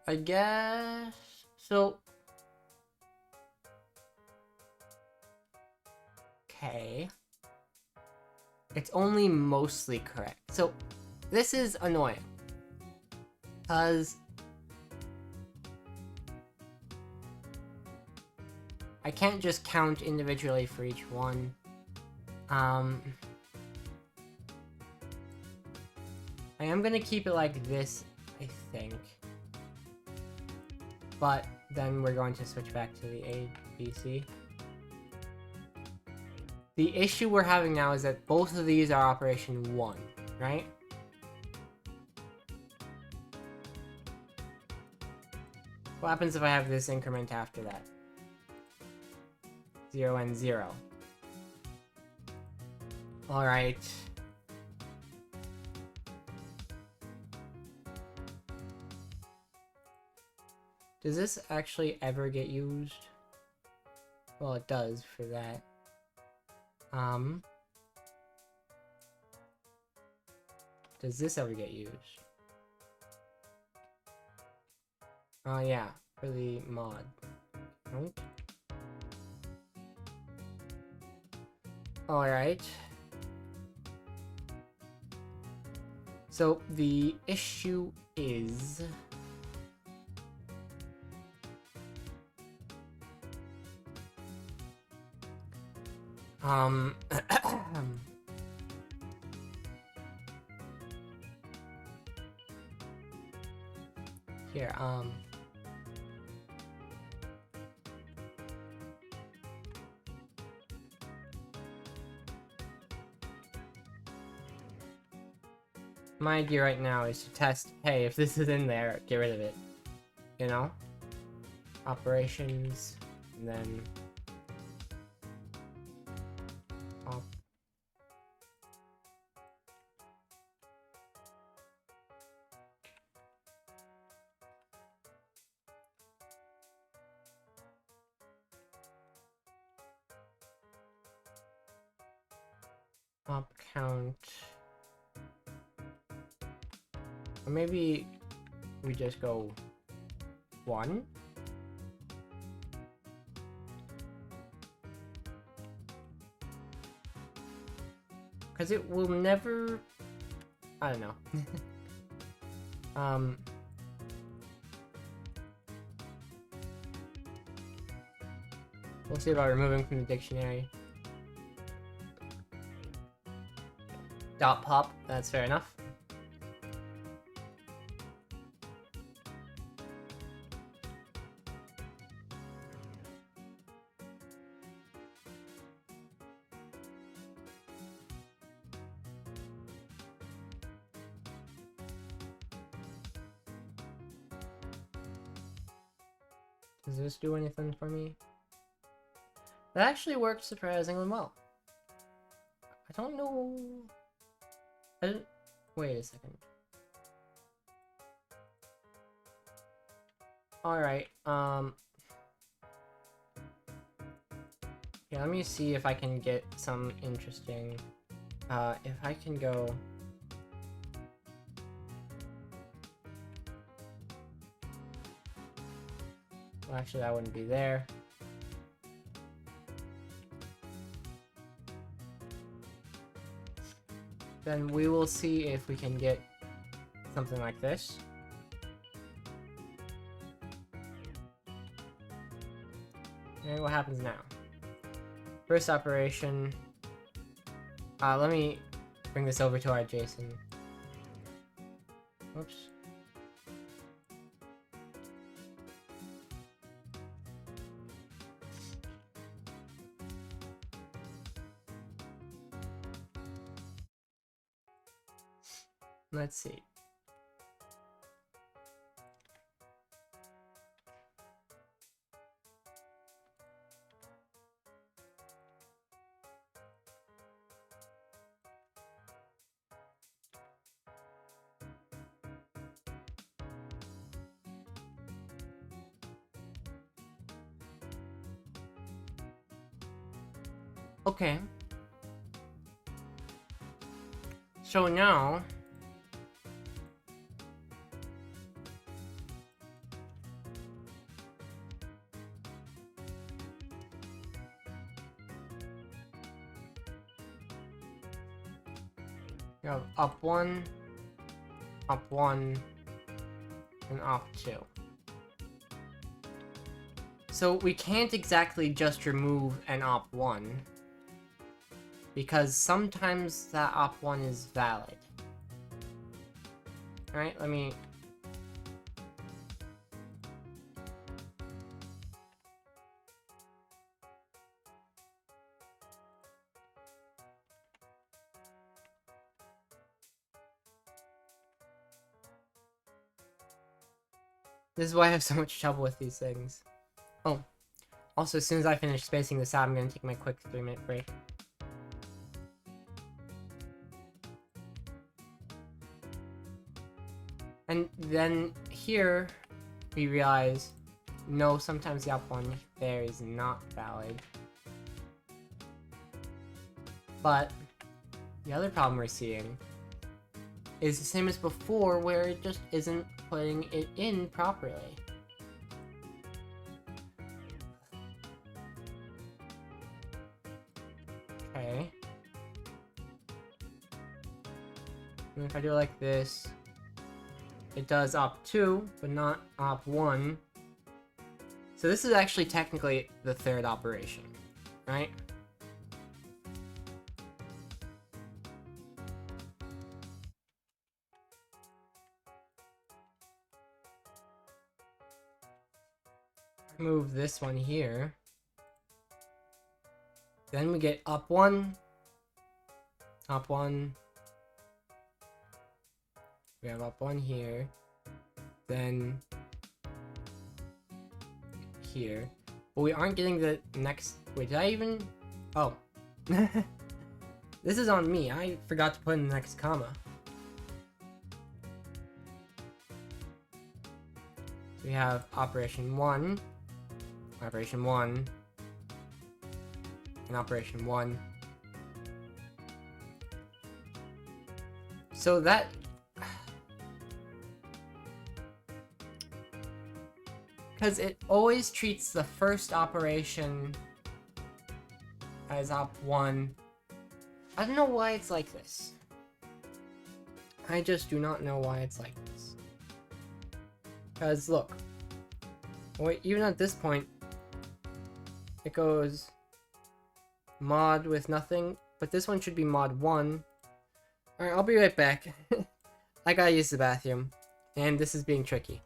A: I guess... So... Okay... It's only mostly correct. So, this is annoying. Because... I can't just count individually for each one. I am gonna keep it like this, I think. But then we're going to switch back to the A, B, C. The issue we're having now is that both of these are operation 1, right? What happens if I have this increment after that? 0 and 0. Alright. Does this actually ever get used? Well, it does for that. Does this ever get used? Oh yeah, for the mod. Nope. Alright. So the issue is... Here, my idea right now is to test, hey, if this is in there, get rid of it. You know? Operations, and then... Op. Op count... Or maybe we just go 1? Because it will never... I don't know. We'll see about removing from the dictionary. Dot pop, that's fair enough. Does this do anything for me? That actually works surprisingly well. I don't know... Wait a second. Alright, yeah, let me see if I can get some interesting... if I can go... Well, actually, that wouldn't be there. Then we will see if we can get something like this. And what happens now? First operation. Let me bring this over to our Jason. Oops. Let's see. Okay. So now... you have up 1, and up 2. So we can't exactly just remove an op 1, because sometimes that op 1 is valid. Alright, let me... This is why I have so much trouble with these things. Oh, also, as soon as I finish spacing this out, I'm gonna take my quick 3-minute break. And then here, we realize, no, sometimes the op 1 there is not valid. But the other problem we're seeing is the same as before, where it just isn't putting it in properly. Okay. And if I do it like this, it does op 2, but not op 1. So this is actually technically the third operation, right? Move this one here. Then we get up 1, up 1. We have up 1 here. Then here. But we aren't getting the next... Wait, did I even... Oh. This is on me. I forgot to put in the next comma. So we have operation 1. Operation 1. And operation 1. So that... Because it always treats the first operation as op 1. I don't know why it's like this. I just do not know why it's like this. Because look. Wait, even at this point, it goes mod with nothing, but this one should be mod 1. Alright, I'll be right back. I gotta use the bathroom, and this is being tricky.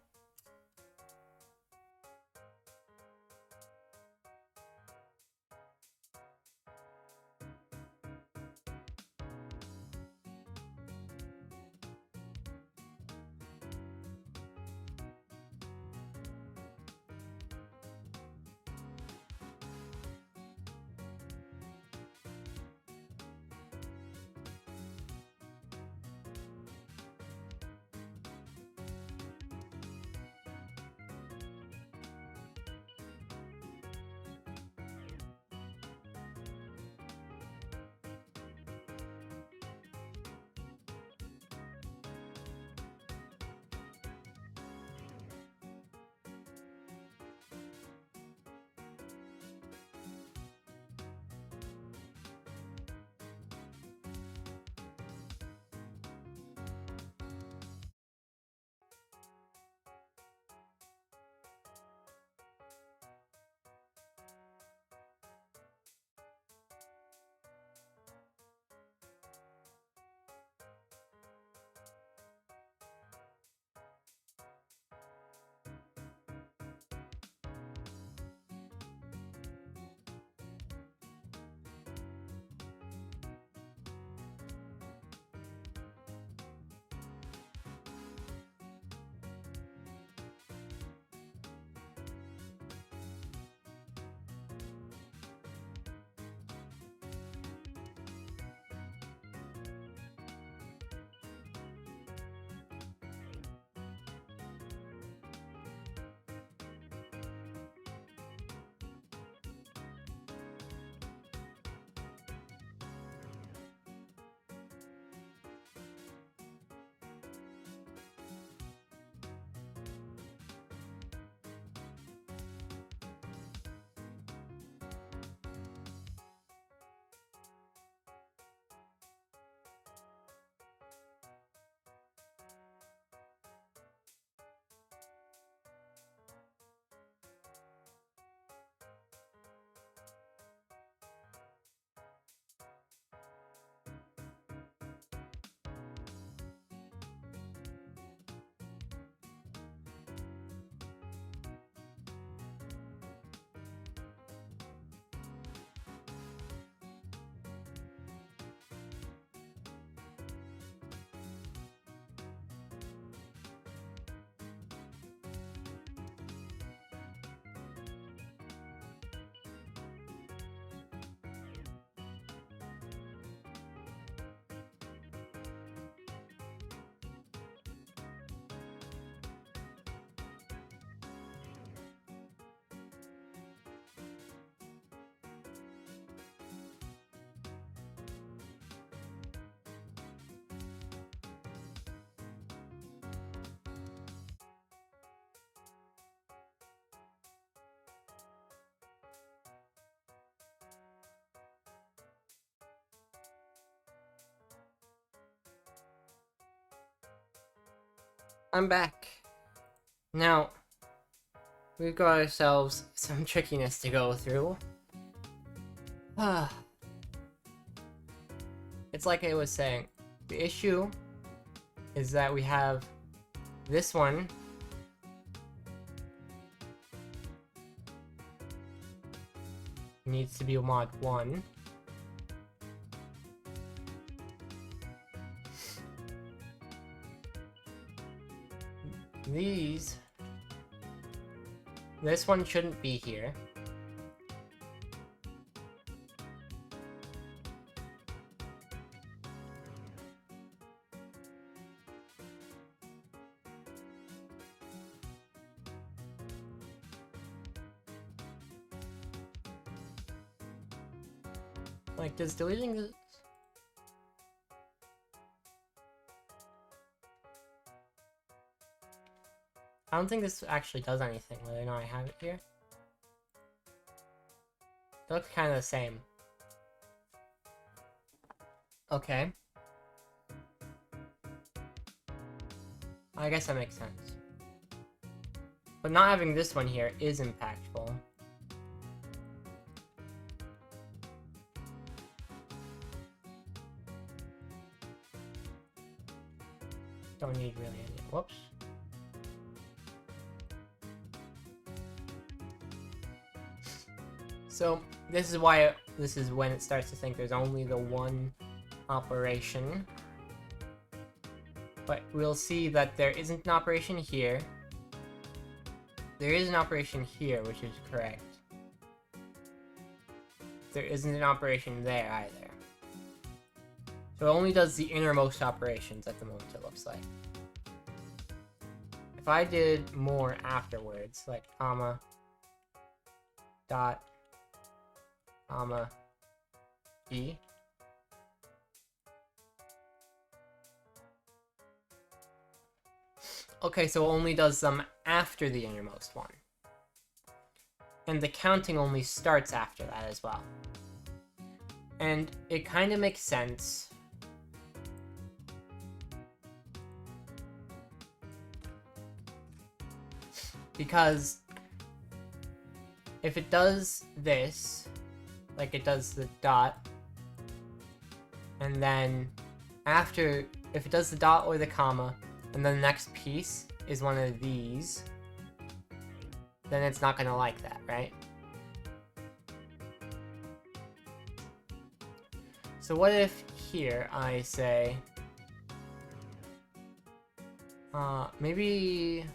A: I'm back. Now, we've got ourselves some trickiness to go through. It's like I was saying, the issue is that we have this one needs to be mod 1. This one shouldn't be here. Like, does deleting this... I don't think this actually does anything, whether or not I have it here. It looks kind of the same. Okay. I guess that makes sense. But not having this one here is impactful. Don't need really any. Whoops. So this is why this is when it starts to think there's only the one operation. But we'll see that there isn't an operation here. There is an operation here, which is correct. There isn't an operation there either. So it only does the innermost operations at the moment, it looks like. If I did more afterwards, like comma, dot, comma, e. Okay, so it only does them after the innermost one. And the counting only starts after that as well. And it kind of makes sense. Because if it does this, like it does the dot, and then after, if it does the dot or the comma, and then the next piece is one of these, then it's not gonna like that, right? So what if here I say, maybe,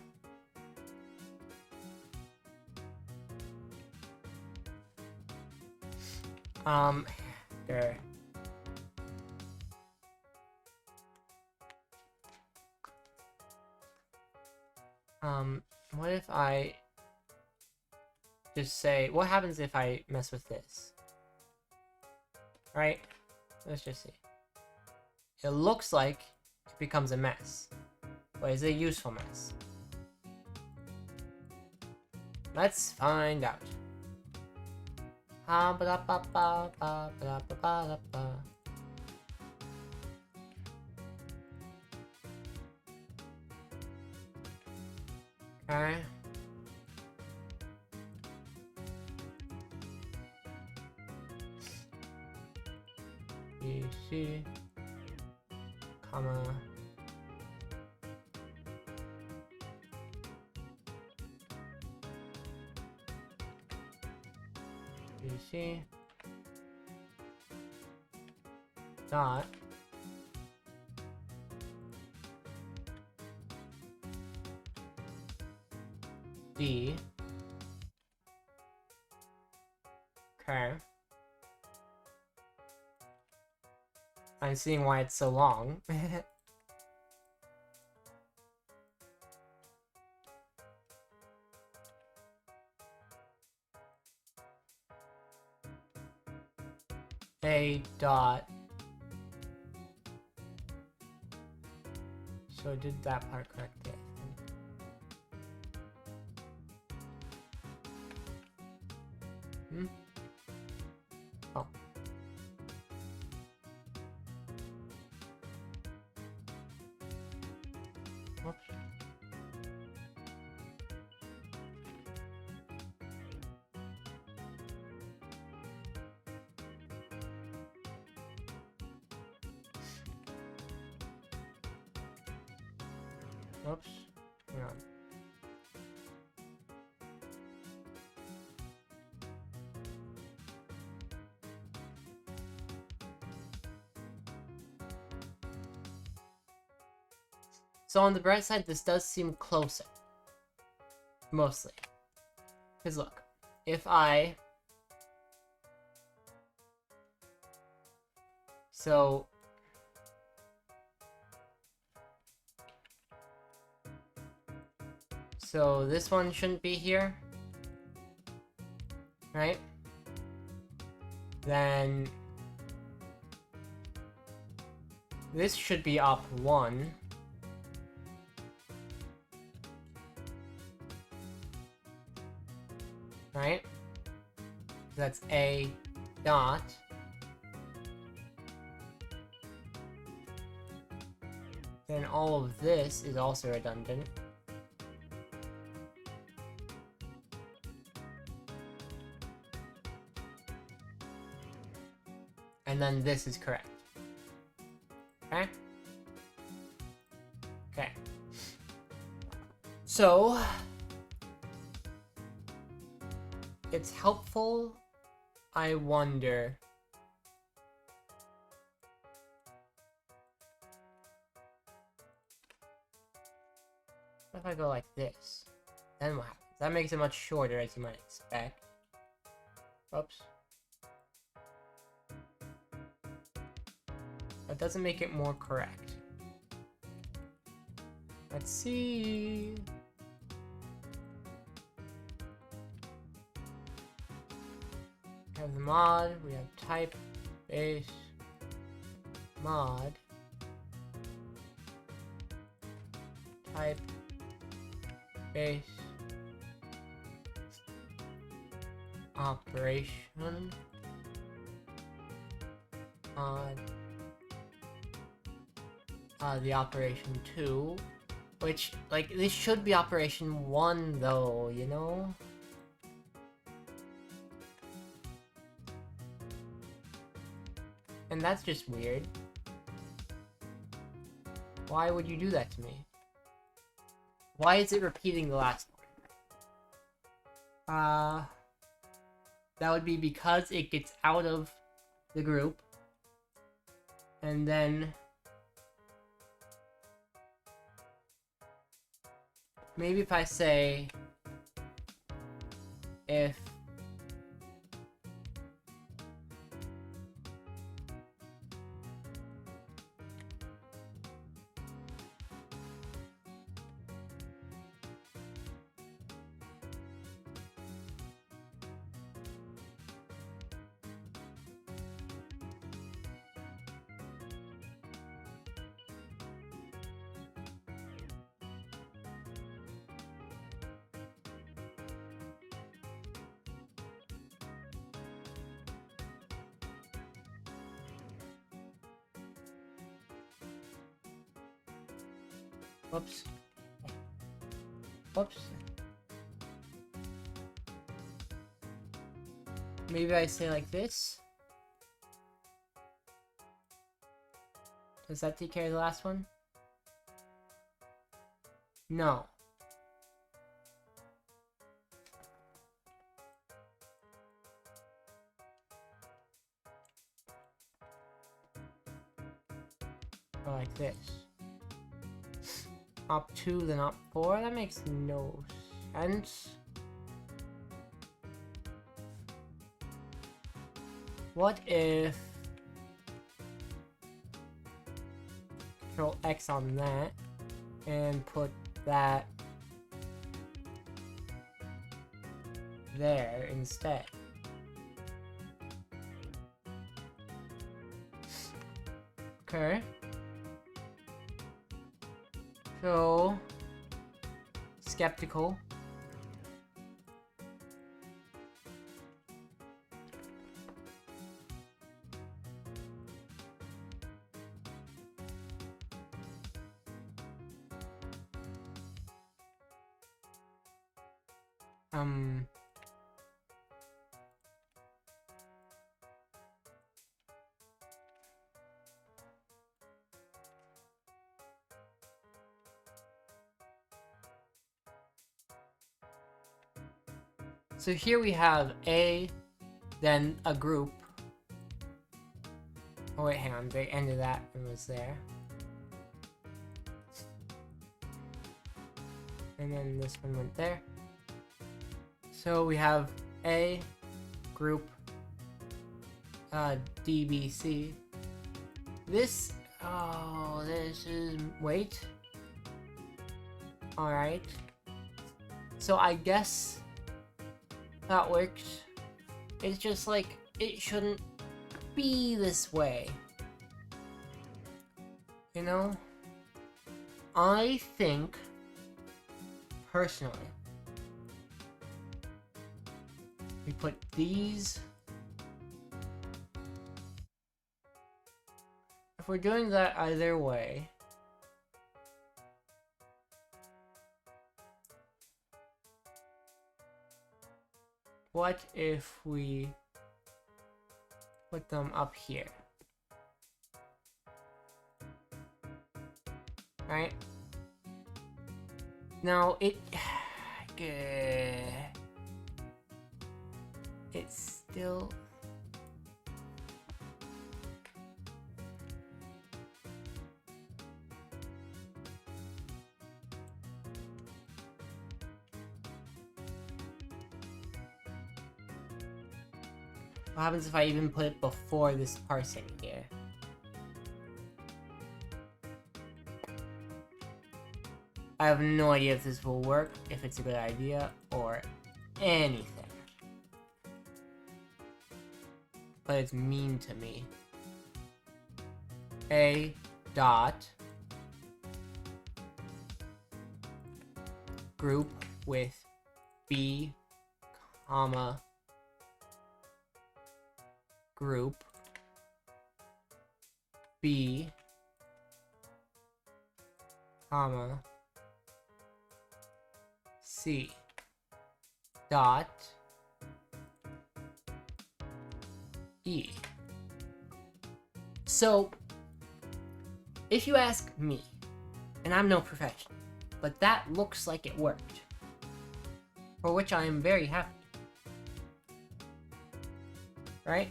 A: there. What if I just say, what happens if I mess with this? Right? Let's just see. It looks like it becomes a mess, but is it a useful mess? Let's find out. Okay. BC, comma, BC, dot, D, okay. I'm seeing why it's so long. A dot. So I did that part correctly, I think. Hmm? Oh. Whoops. Oops. Hang on. So on the bright side, this does seem closer. Mostly. Because look, if I... So... So this one shouldn't be here. Right? Then... This should be op 1. Right? That's A dot. Then all of this is also redundant. And then this is correct. Okay? Okay. So... It's helpful, I wonder. What if I go like this? Then what happens? That makes it much shorter, as you might expect. Oops. That doesn't make it more correct. Let's see... We have the mod, we have type, base, mod, type, base, operation, mod, the operation 2, which, like, this should be operation 1 though, you know? And that's just weird. Why would you do that to me? Why is it repeating the last one? That would be because it gets out of the group. And then... Maybe if I say... If... Whoops. Whoops. Maybe I say like this. Does that take care of the last one? No. Or like this. Op 2, then op 4? That makes no sense. What if... Control X on that, and put that there instead? Okay. So, skeptical. So here we have A, then a group. Oh wait, hang on, the end of that one was there. And then this one went there. So we have A, group, DBC. This is, wait. Alright. So I guess that works. It's just like, it shouldn't be this way. You know? I think, personally, we put these. If we're doing that either way, what if we put them up here? Right? Now it's still. What happens if I even put it before this parsing here? I have no idea if this will work, if it's a good idea, or anything. But it's mean to me. A dot group with B, comma, group B, comma, C dot E. So, if you ask me, and I'm no professional, but that looks like it worked, for which I am very happy. Right?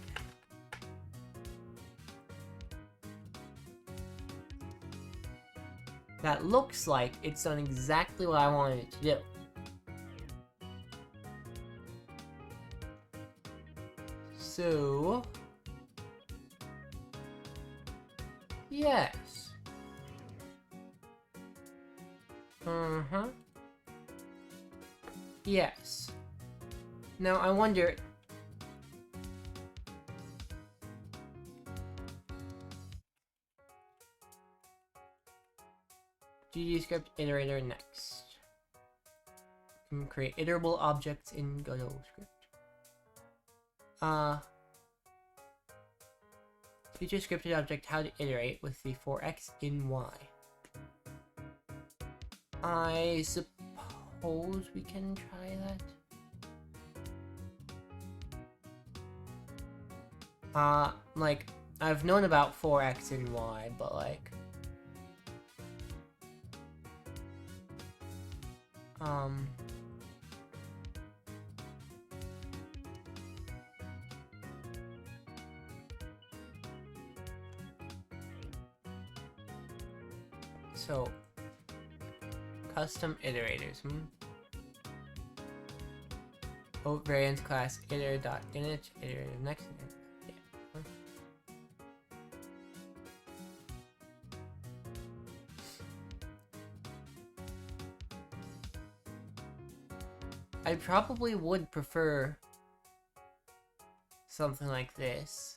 A: That looks like it's done exactly what I wanted it to do. So, yes. Yes. Now I wonder, GDScript iterator next. You can create iterable objects in Godot script. Future scripted object how to iterate with the for x in y. I suppose we can try that. Like, I've known about 4x and y, but like, so, custom iterators, Oh, variance class iter.init, iterative next. Yeah. I probably would prefer something like this.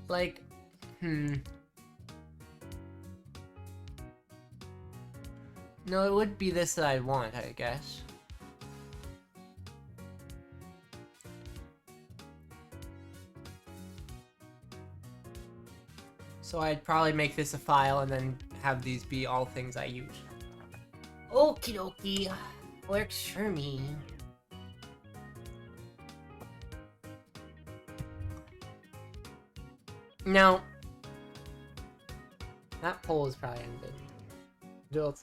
A: Like, no, it would be this that I'd want, I guess. So I'd probably make this a file and then have these be all things I use. Okie dokie. Works for me. Now, that poll is probably ended.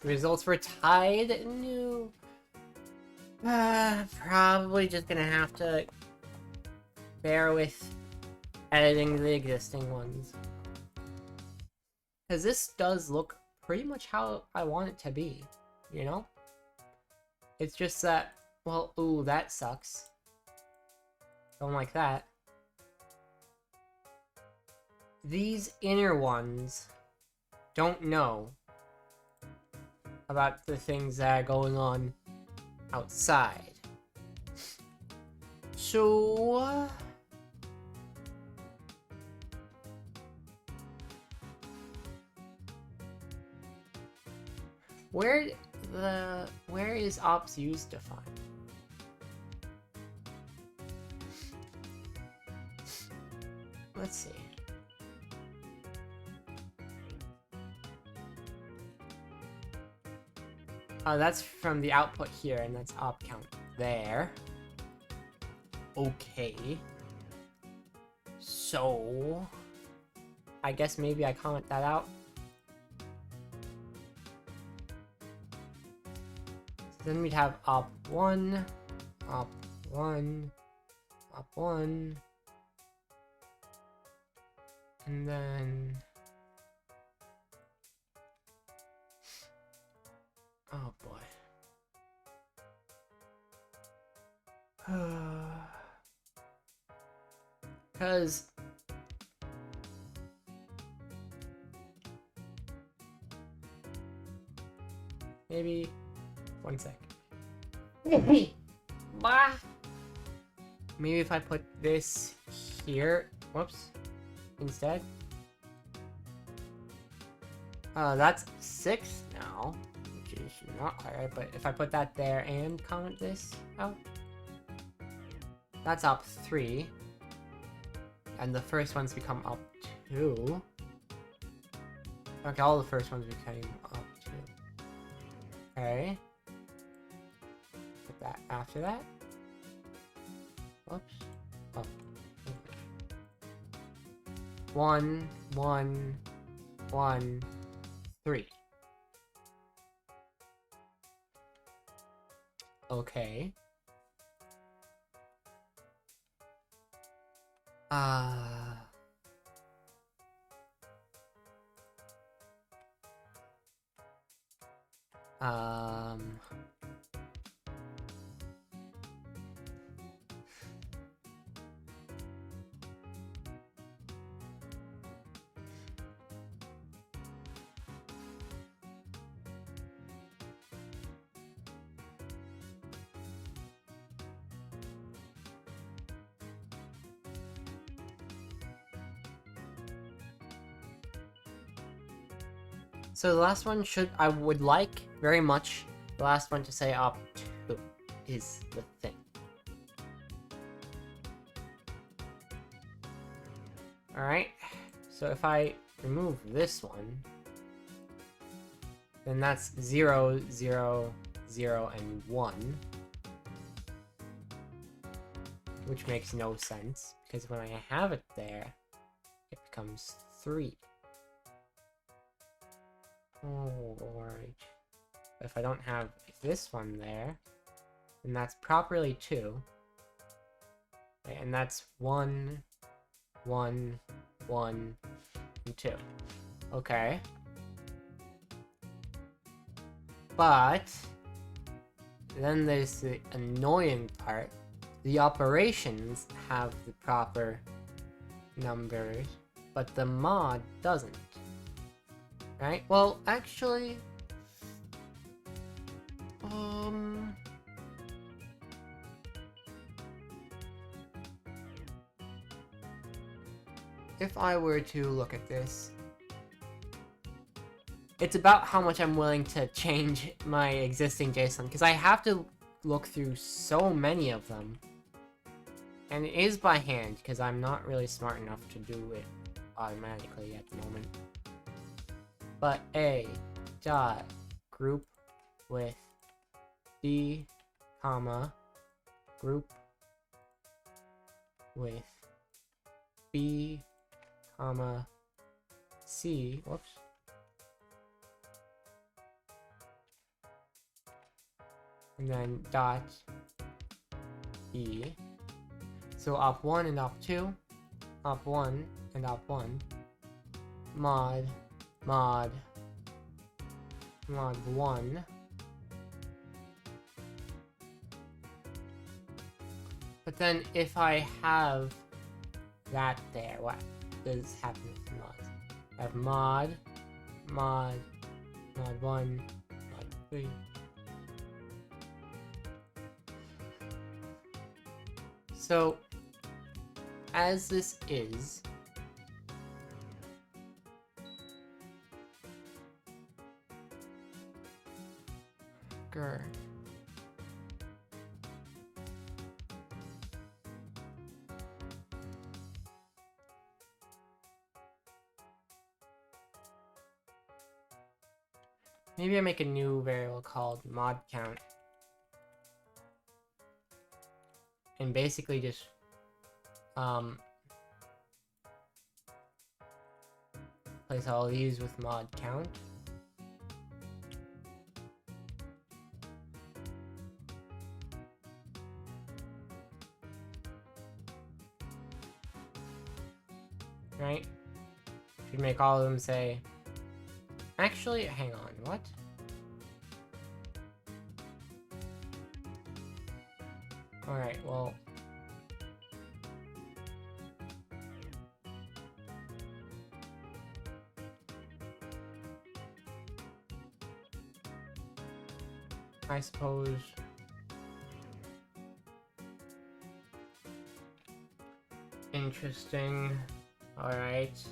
A: Results were tied? No. Probably just gonna have to bear with editing the existing ones. Because this does look pretty much how I want it to be, you know? It's just that, well, ooh, that sucks. Don't like that. These inner ones don't know about the things that are going on outside. So... where is ops used defined? Let's see. Oh, that's from the output here, and that's op count there. Okay. So... I guess maybe I comment that out. So then we'd have op1, op1, op1, and then... oh boy. Because... maybe... one sec. Maybe if I put this here... whoops. Instead. That's 6 now. Which is not quite right, but if I put that there and comment this out... that's op 3. And the first ones become op 2. Okay, all the first ones became op 2. Okay. Put that after that. Oops. Oh. 1, 1, 1, 3. Okay. So the last one I would like very much the last one to say op 2 is the thing. Alright, so if I remove this one, then that's 0, 0, 0, and 1. Which makes no sense, because when I have it there, it becomes 3. Alright. But if I don't have this one there, then that's properly 2. Okay, and that's 1, 1, 1, and 2. Okay. But then there's the annoying part. The operations have the proper numbers, but the mod doesn't. Right? Well, actually... if I were to look at this, it's about how much I'm willing to change my existing JSON, because I have to look through so many of them. And it is by hand, because I'm not really smart enough to do it automatically at the moment. But A dot group with B, comma, group with B, comma, C, whoops. And then dot E. So op1 and op2, op1 and op1, mod 1. But then if I have that there, what does happen with mods? I have mod 1, mod 3. So, as this is, grr. Maybe I make a new variable called mod count. And basically just place all these with mod count. Right? Should make all of them say, actually, hang on, what? Alright, well, I suppose interesting. Alright.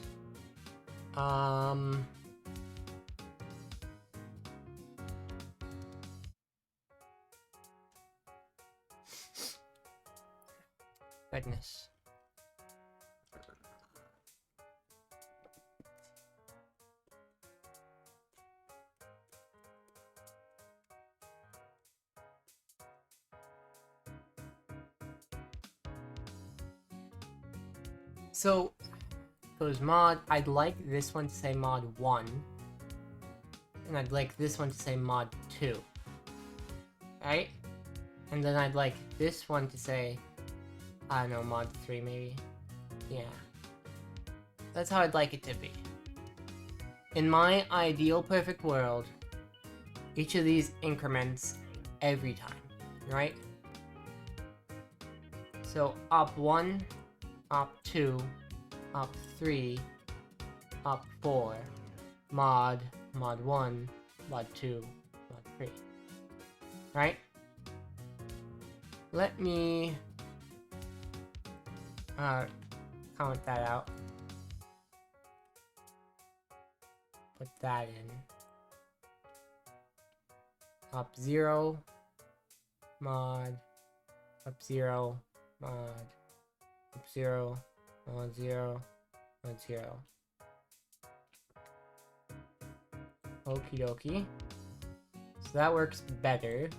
A: Goodness. So, goes mod, I'd like this one to say mod 1, and I'd like this one to say mod 2, right? And then I'd like this one to say, I don't know, mod 3 maybe? Yeah. That's how I'd like it to be. In my ideal perfect world, each of these increments every time, right? So op1, op2, op3, op4, mod 1, mod 2, mod 3. Right? Let me comment that out. Put that in. Op0, mod, op0, mod, op0, mod 0, mod 0. Okie dokie. So that works better.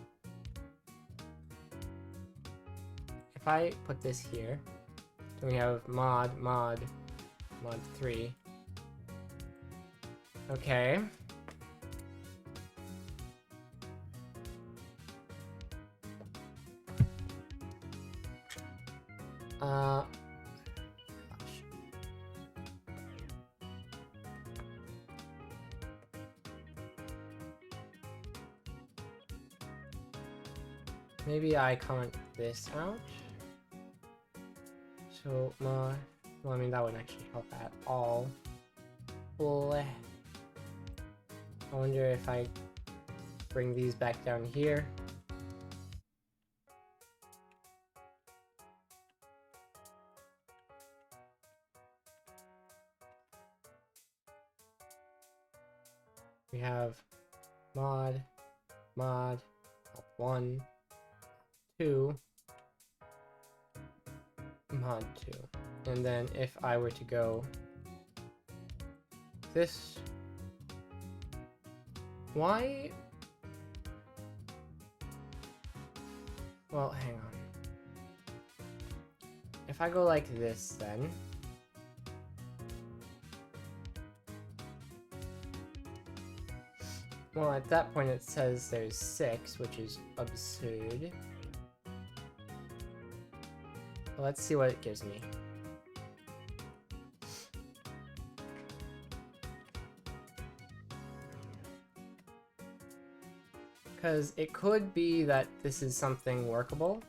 A: If I put this here, then we have mod 3. Okay. Gosh. Maybe I comment this out. So, well, I mean, that wouldn't actually help at all. Bleh. I wonder if I bring these back down here. We have mod 1, 2, mod 2. And then if I were to go this, why? Well, hang on. If I go like this, then Well, at that point it says there's 6, which is absurd. Well, let's see what it gives me. Because it could be that this is something workable.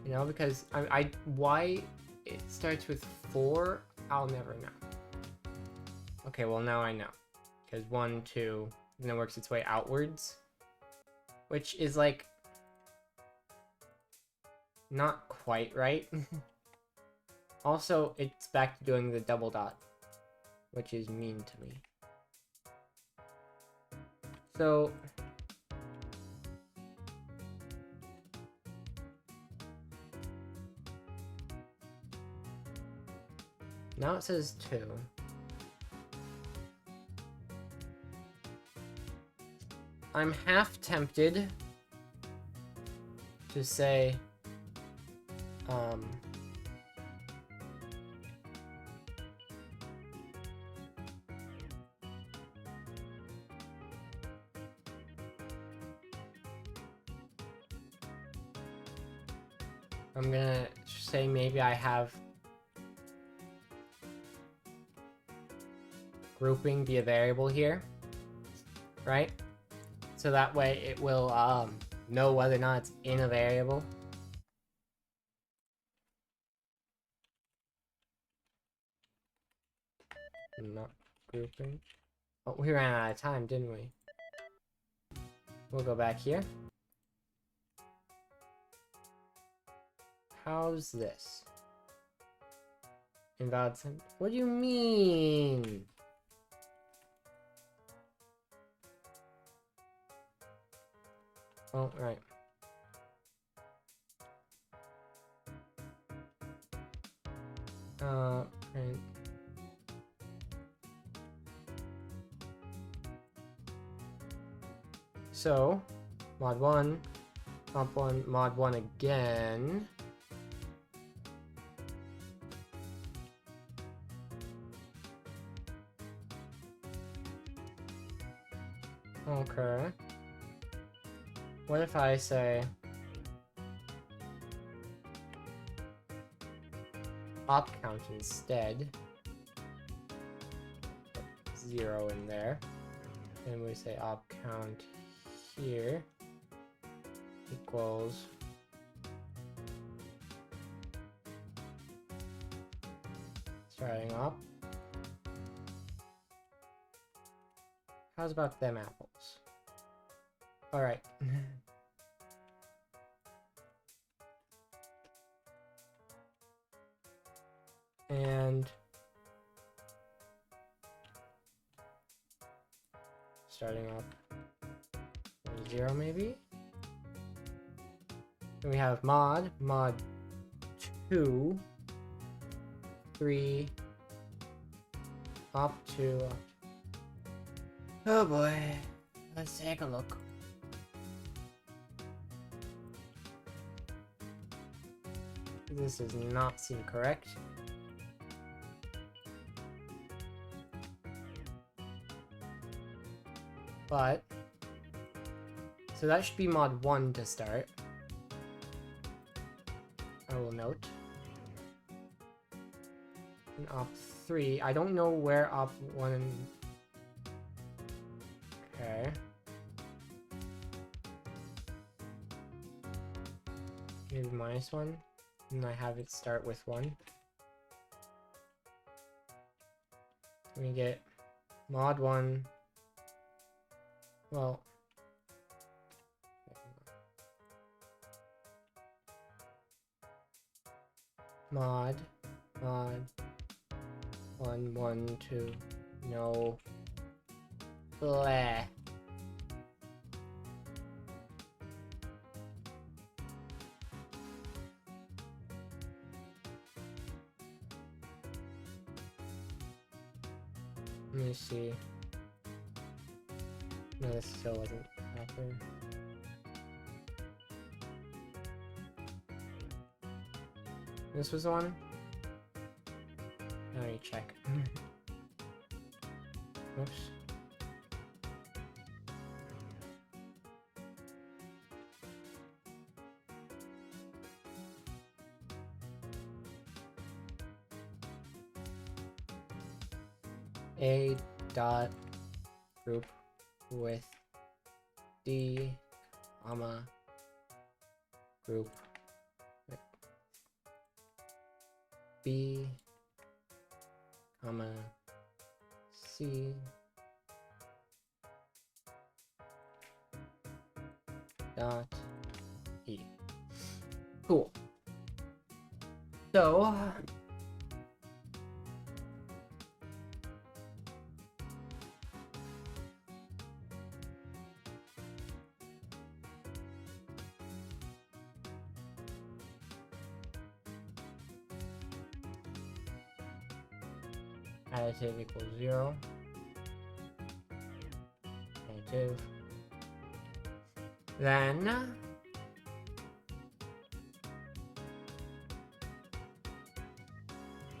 A: You know, because why it starts with 4, I'll never know. Okay, well now I know. Because 1, 2, and then it works its way outwards. Which is like... not quite right. Also, it's back to doing the double dot. Which is mean to me. So... now it says 2. I'm half tempted to say, I'm gonna say maybe I have grouping be a variable here, right? So that way it will know whether or not it's in a variable. Not grouping. Oh, we ran out of time, didn't we? We'll go back here. How's this? Invalid sent. What do you mean? Oh, right. Print. So, mod 1, comp 1, mod 1 again. Okay. What if I say op count instead? Put 0 in there. And we say op count here equals starting op. How's about them apples? Alright. And starting up 0 maybe. Then we have mod 2, 3, op 2. Oh boy, let's take a look. This does not seem correct. But, so that should be mod 1 to start. I will note. And op 3, I don't know where op 1 and... okay. Maybe -1, and I have it start with 1. We get mod 1. Well, mod 1, 1, 2, no, blah. Let me see. No, this still wasn't proper. This was the one? Now you check. Oops. A dot group with D, comma, group with B, comma, C, dot E. Cool. So additive equals 0. Additive. Then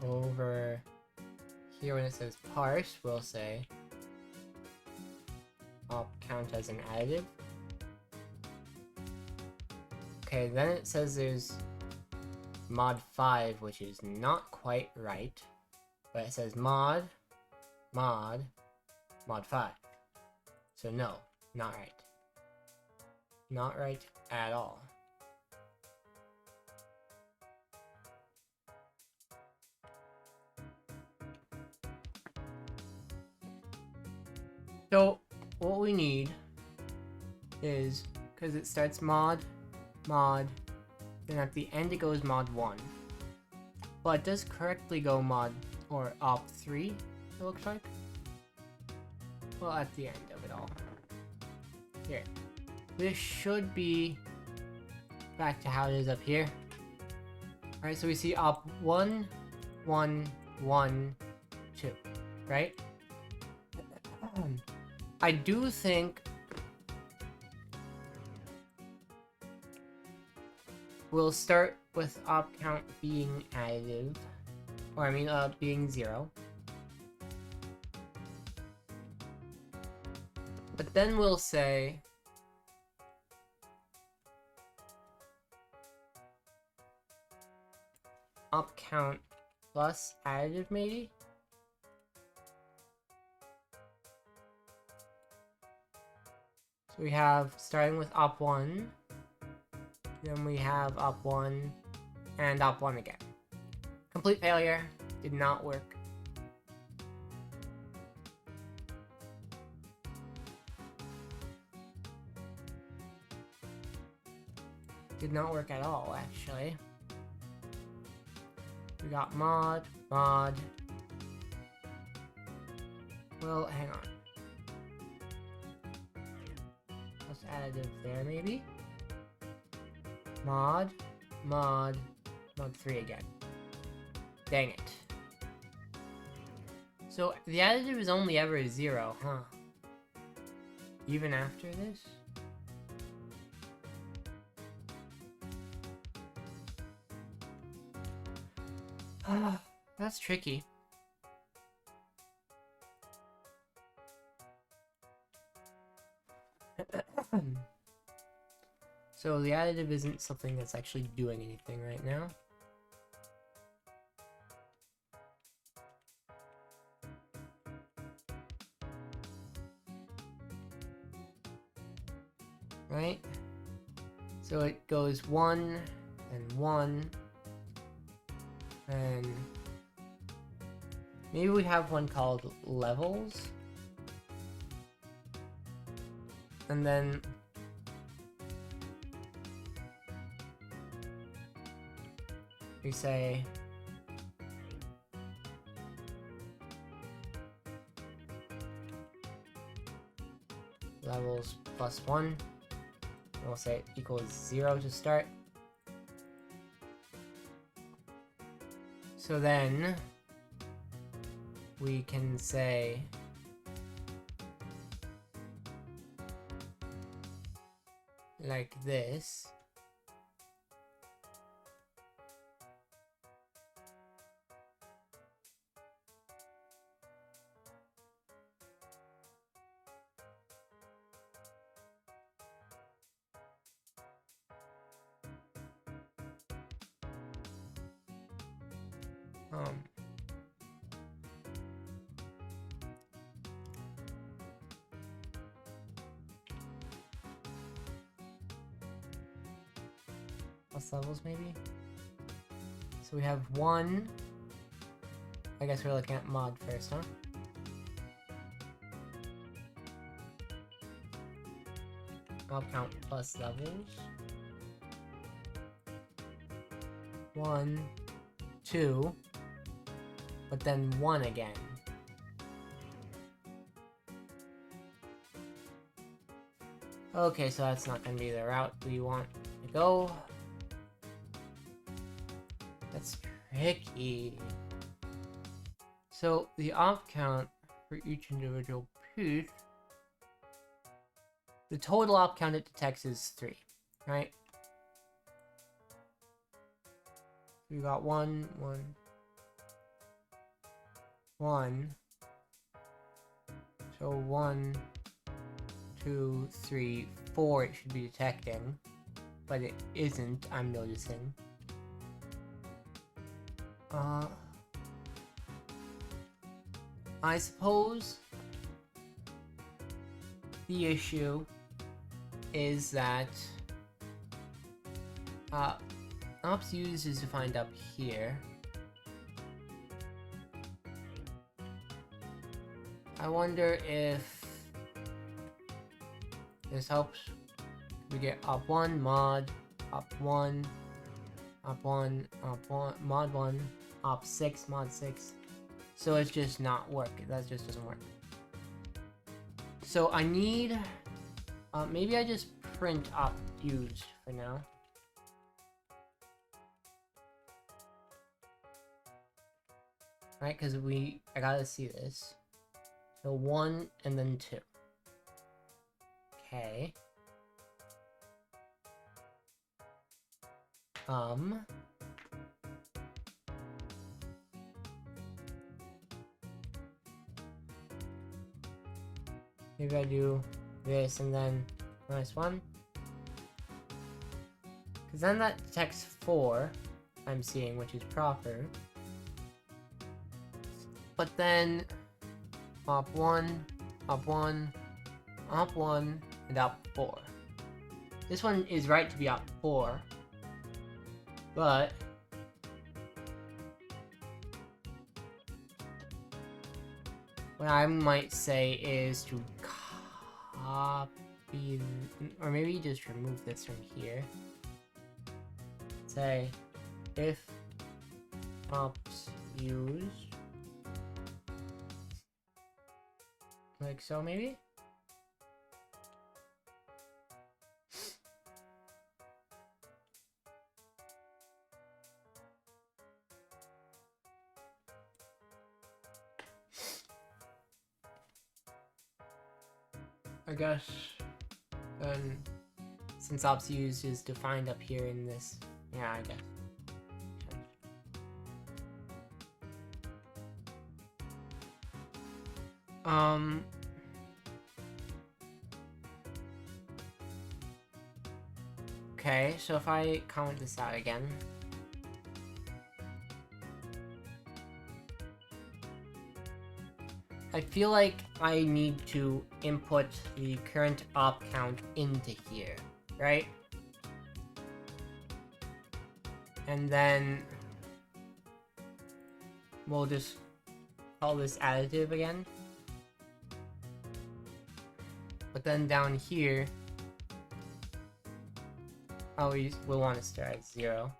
A: over here when it says parse, we'll say op count as an additive. Okay, then it says there's mod 5, which is not quite right, but it says mod 5. So no, not right. Not right at all. So what we need is, because it starts mod, then at the end it goes mod 1. But it does correctly go mod, or op 3, it looks like. Well, at the end of it all. Here. This should be back to how it is up here. Alright, so we see op 1, 1, 1, 2, right? I do think we'll start with op count being additive, or I mean being 0. But then we'll say op count plus additive maybe? So we have, starting with op 1, then we have op 1, and op 1 again. Complete failure, did not work. Did not work at all, actually. We got mod. Well, hang on. Plus additive there, maybe? Mod 3 again. Dang it. So, the additive is only ever 0, huh? Even after this? That's tricky. So the additive isn't something that's actually doing anything right now. Right? So it goes 1 and 1. And maybe we have one called levels. And then we say levels plus 1. And we'll say it equals 0 to start. So then we can say like this. plus levels maybe. So we have 1. I guess we're looking at mod first, huh? I'll count plus levels. 1, 2, but then 1 again. Okay, so that's not going to be the route we want to go. That's tricky. So the op count for each individual piece, the total op count it detects is 3, right? We got 1, 1, 1. So 1, 2, 3, 4 it should be detecting, but it isn't, I'm noticing. I suppose the issue is that ops used is defined up here. I wonder if this helps. We get op1 mod, op1, op1, op1, mod 1, op6, mod 6. So it's just not working. That just doesn't work. So I need, maybe I just print op used for now. Right, because I gotta see this. So 1 and then 2. Okay. Maybe I do this and then -1. Because then that detects 4, I'm seeing, which is proper. But then op1, op1, op1, and op4. This one is right to be op4, but what I might say is to copy, or maybe just remove this from here. Say if ops used, like so maybe? I guess then, since ops used is defined up here in this, yeah, I guess. Okay, so if I comment this out again. I feel like I need to input the current op count into here, right? And then we'll just call this additive again. But then down here, we'll want to start at 0.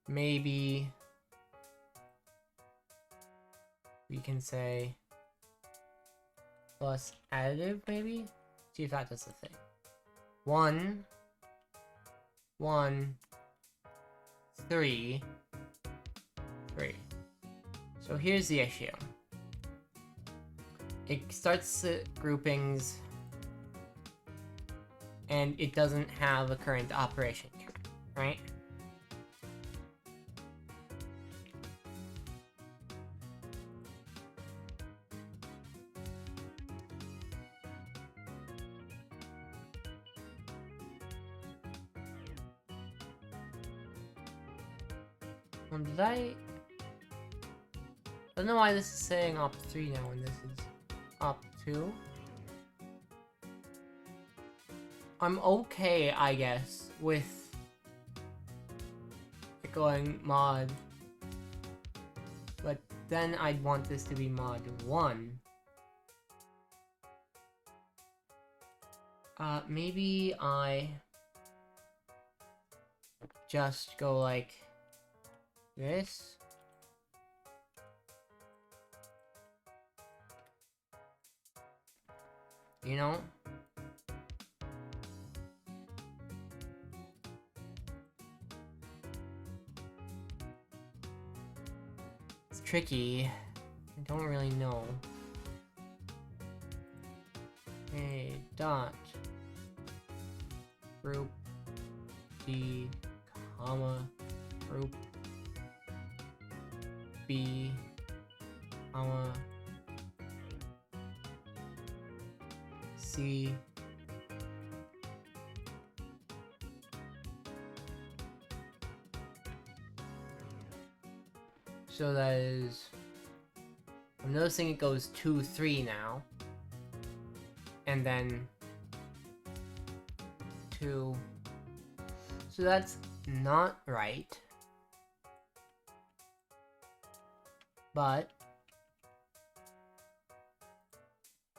A: Maybe we can say plus additive, maybe? See if that does the thing. 1, 1, 3, 3. So here's the issue. It starts the groupings and it doesn't have a current operation count, right? I don't know why this is saying op 3 now when this is op 2. I'm okay, I guess, with going mod, but then I'd want this to be mod 1. Maybe I just go like this. You know? It's tricky. I don't really know. A dot group D comma group B comma C so that is, I'm noticing it goes 2, 3 now, and then 2, so that's not right, but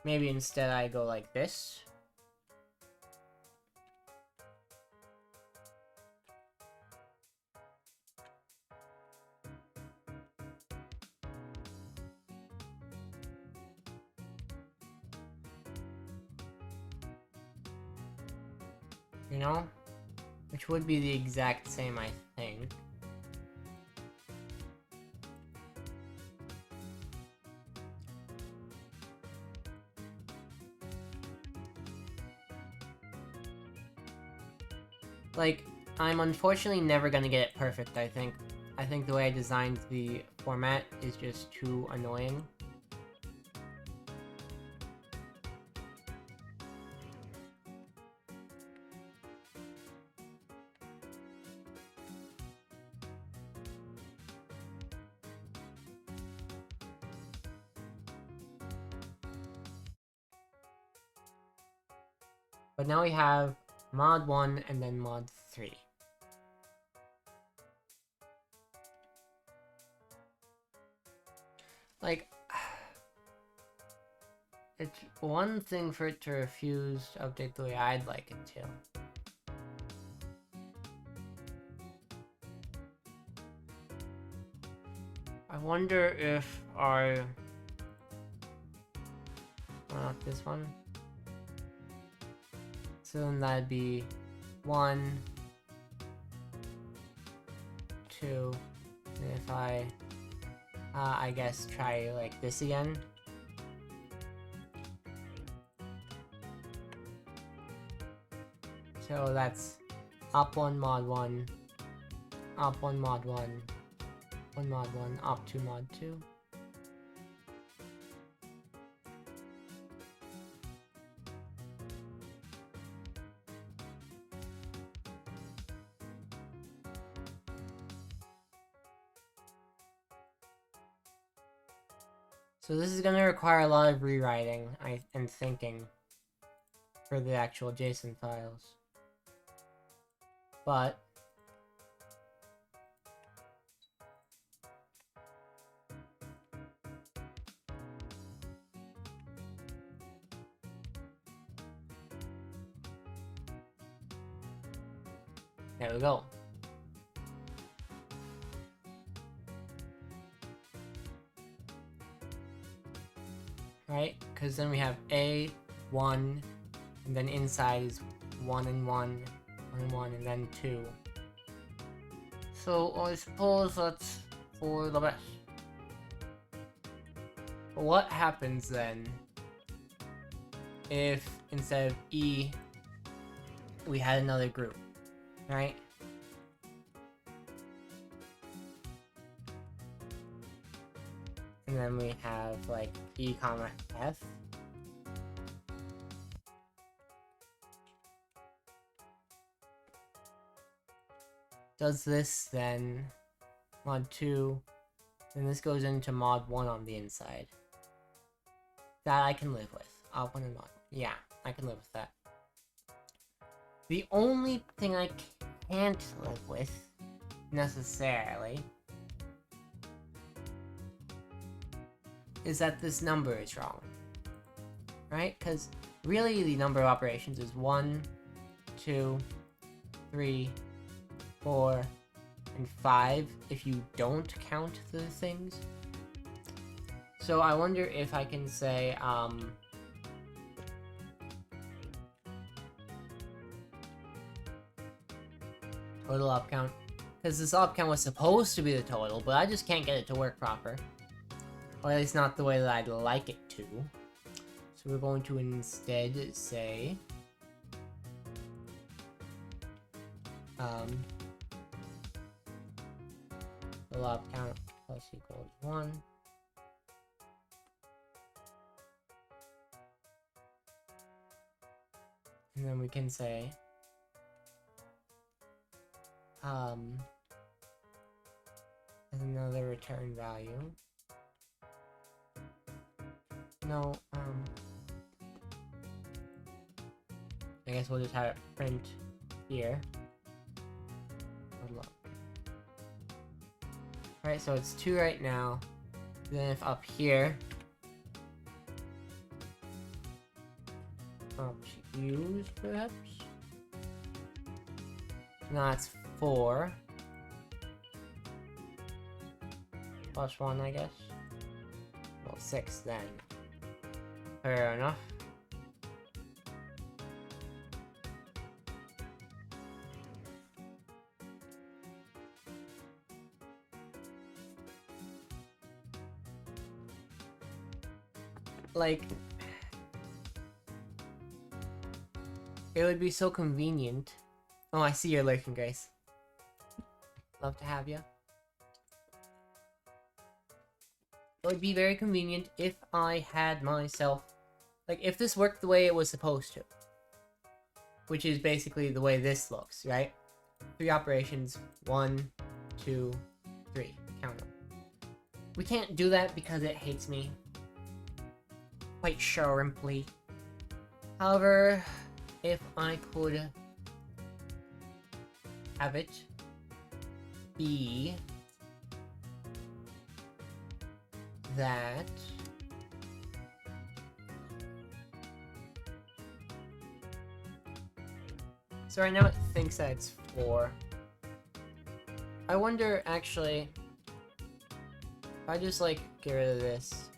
A: maybe instead I go like this. You know? Which would be the exact same, I think. Like, I'm unfortunately never gonna get it perfect, I think. I think the way I designed the format is just too annoying. But now we have mod 1 and then mod 3. Like, it's one thing for it to refuse to update the way I'd like it to. I wonder if our... not this one. So then that'd be 1, 2, and if I guess try like this again. So that's op 1 mod 1, op 1 mod 1, 1 mod 1, op 2 mod 2. So this is going to require a lot of rewriting and thinking for the actual JSON files. But there we go. Right? Because then we have A, 1, and then inside is 1 and 1, 1 and 1, and then 2. So I suppose that's for the best. But what happens then if instead of E, we had another group, right? And then we have like E comma F. Does this then mod 2, then this goes into mod 1 on the inside. That I can live with. Op 1 and mod 1. Yeah, I can live with that. The only thing I can't live with, necessarily, is that this number is wrong. Right? Because really the number of operations is 1, 2, 3, 4, and 5 if you don't count the things. So I wonder if I can say, total up count. Because this up count was supposed to be the total, but I just can't get it to work proper. Or at least not the way that I'd like it to. So we're going to instead say... total up count plus equals 1. And then we can say... as another return value. No, I guess we'll just have it print here. Alright, so it's 2 right now. Then if up here, use perhaps? No, it's 4. Plus 1, I guess. Well, 6 then. Fair enough. Like, it would be so convenient. Oh, I see you're lurking, Grace. Love to have you. It would be very convenient if I had myself... Like, if this worked the way it was supposed to. Which is basically the way this looks, right? 3 operations. 1, 2, 3. Count them. We can't do that because it hates me. Quite sharply. However, if I could have it be that so right now it thinks that it's 4. I wonder actually if I just like get rid of this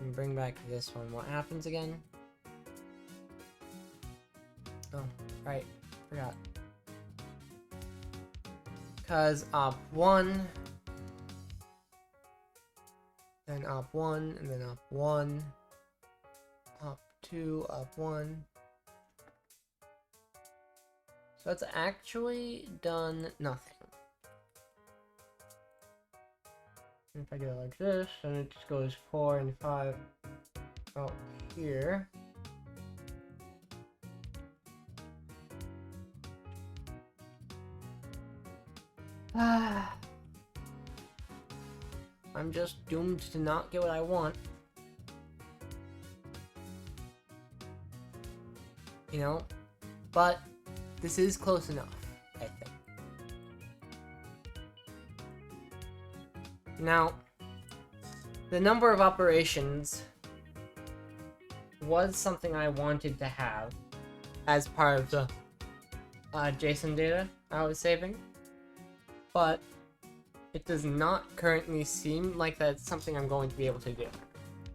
A: and bring back this one, what happens again? Oh, right, forgot. Cause up 1, then up 1, and then up 1, up 2, up 1. So it's actually done nothing. If I do it like this, then it just goes 4 and 5 out here. I'm just doomed to not get what I want. You know? But this is close enough, I think. Now, the number of operations was something I wanted to have as part of the JSON data I was saving, but it does not currently seem like that's something I'm going to be able to do,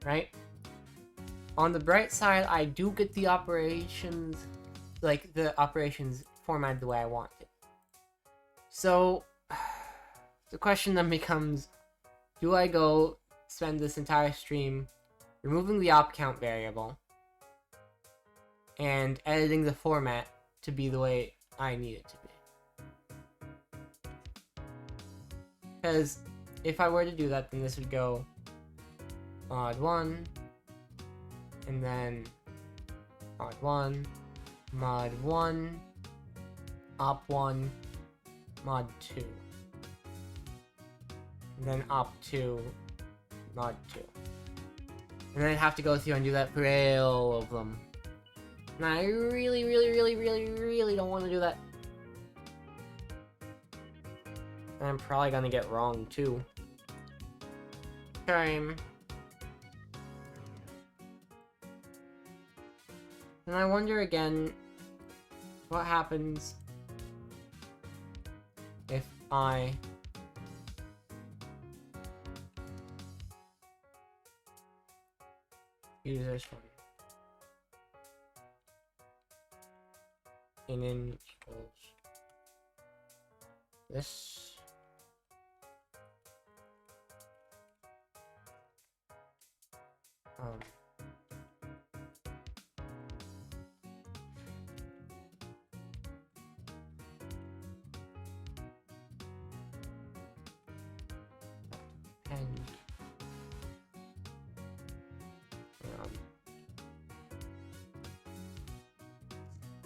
A: right? On the bright side, I do get the operations, like the operations formatted the way I want it. So, the question then becomes, do I go spend this entire stream removing the op count variable and editing the format to be the way I need it to be? Because if I were to do that, then this would go mod 1, and then mod 1, mod 1, op 1, mod 2. And then op 2, mod 2. And then I'd have to go through and do that for all of them. And I really, really, really, really, really don't want to do that. And I'm probably gonna get wrong, too. Shame. And I wonder again, what happens if I use this one? In equals this. And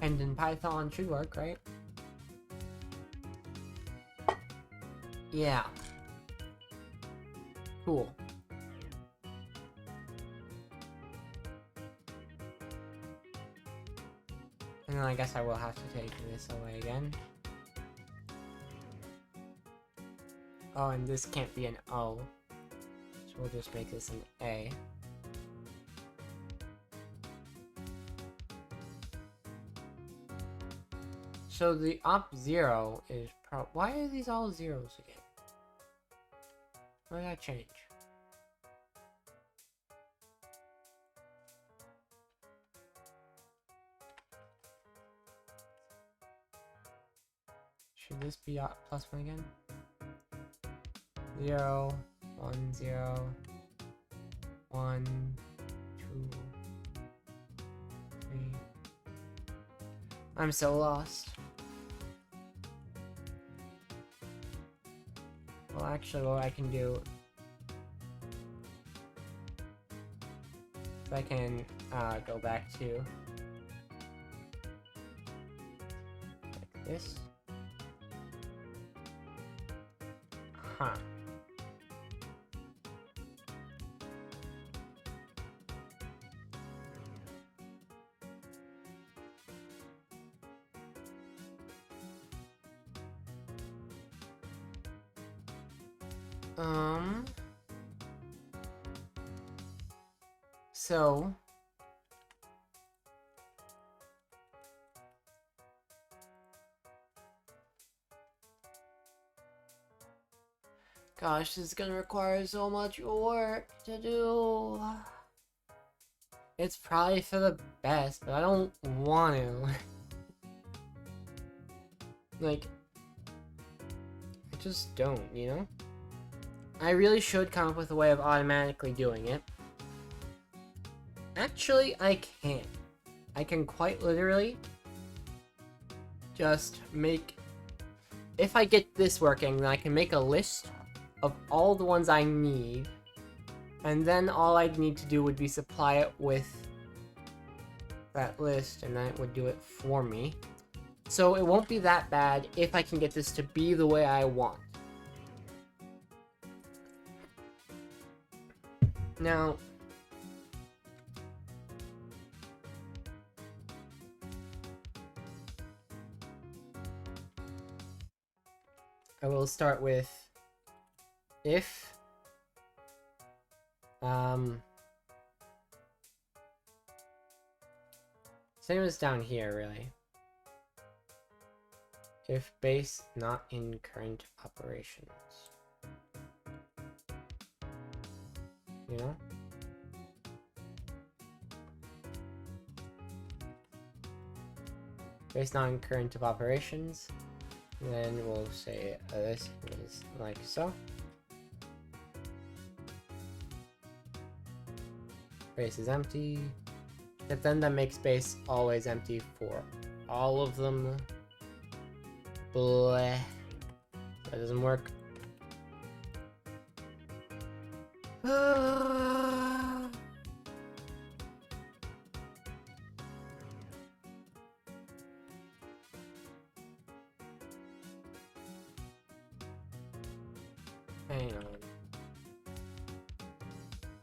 A: and in Python should work, right? Yeah. Cool. And then I guess I will have to take this away again. Oh, and this can't be an O. So we'll just make this an A. So the op 0 is why are these all zeros again? Why did that change? Should this be plus 1 again? 0, 1, 0, 1, 2, 3. I'm so lost. Well, actually, what I can do is I can go back to like this. Huh. So gosh, this is gonna require so much work to do. It's probably for the best, but I don't want to. Like, I just don't, you know? I really should come up with a way of automatically doing it. Actually, I can. I can quite literally just make... If I get this working, then I can make a list of all the ones I need. And then all I'd need to do would be supply it with that list, and then it would do it for me. So it won't be that bad if I can get this to be the way I want. Now, I will start with if same as down here, really. If base not in current operations. You know? Base not in current of operations. Then we'll say this is like so. Base is empty. But then that makes base always empty for all of them. Bleh. That doesn't work. Hang on.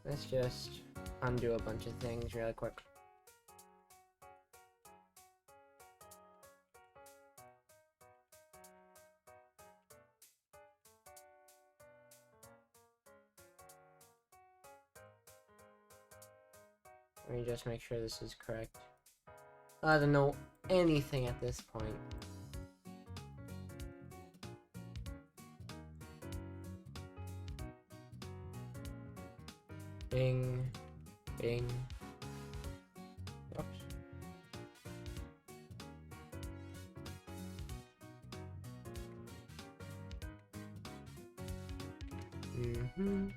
A: Let's just undo a bunch of things really quick. Let me just make sure this is correct. I don't know anything at this point. Bing. Bing. Oops. Mm-hmm.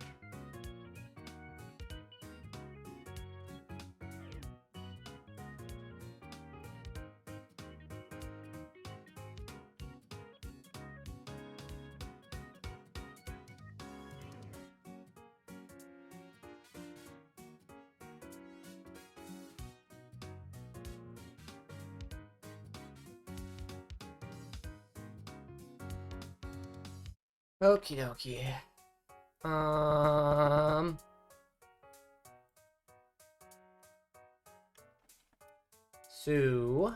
A: Okie dokie. So...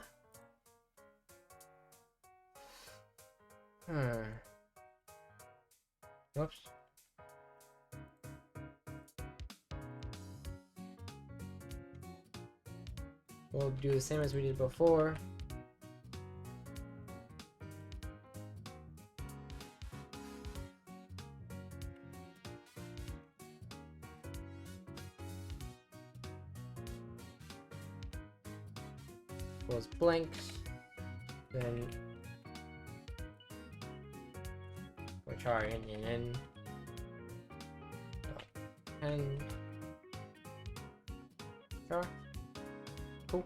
A: Whoops. We'll do the same as we did before. Close blanks. Then which are in and sure. Cool.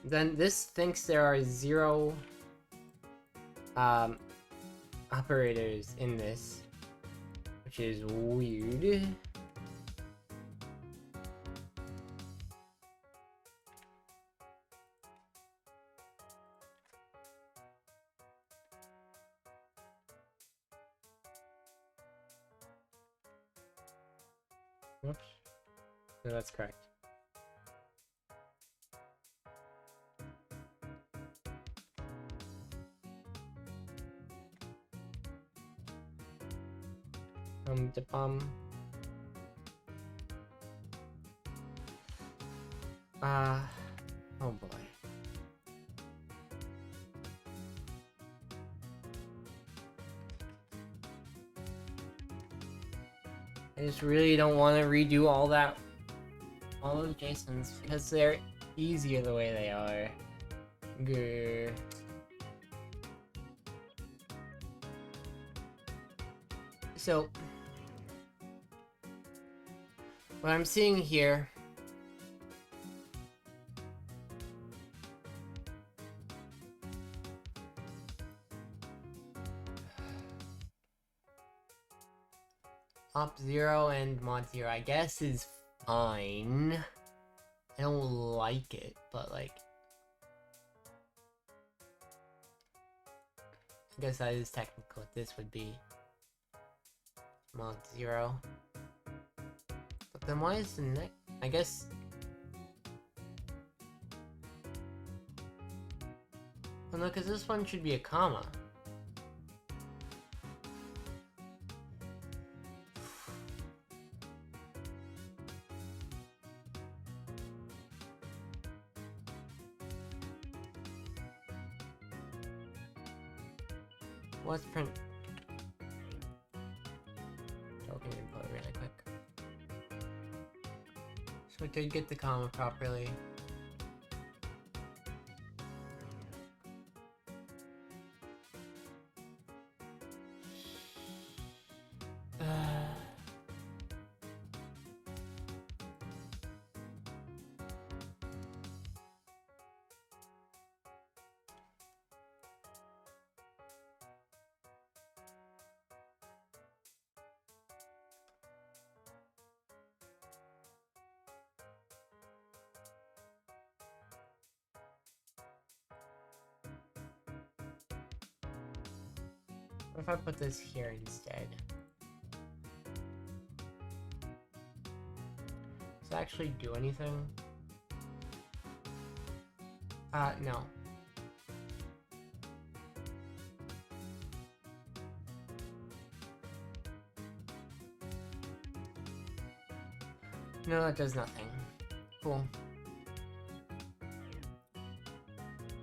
A: Then this thinks there are 0 operators in this, which is weird. Oops. No, that's correct. Oh boy. I just really don't want to redo all those JSONs because they're easier the way they are. Grr. So, what I'm seeing here op 0 and mod 0, I guess, is fine. I don't like it, but like, I guess that is technically what this would be. Mod 0. But then why is the next? I guess. Well, no, because this one should be a comma. Let's print. Token input really quick. So we could get the comma properly. What if I put this here instead? Does it actually do anything? No. No, that does nothing. Cool.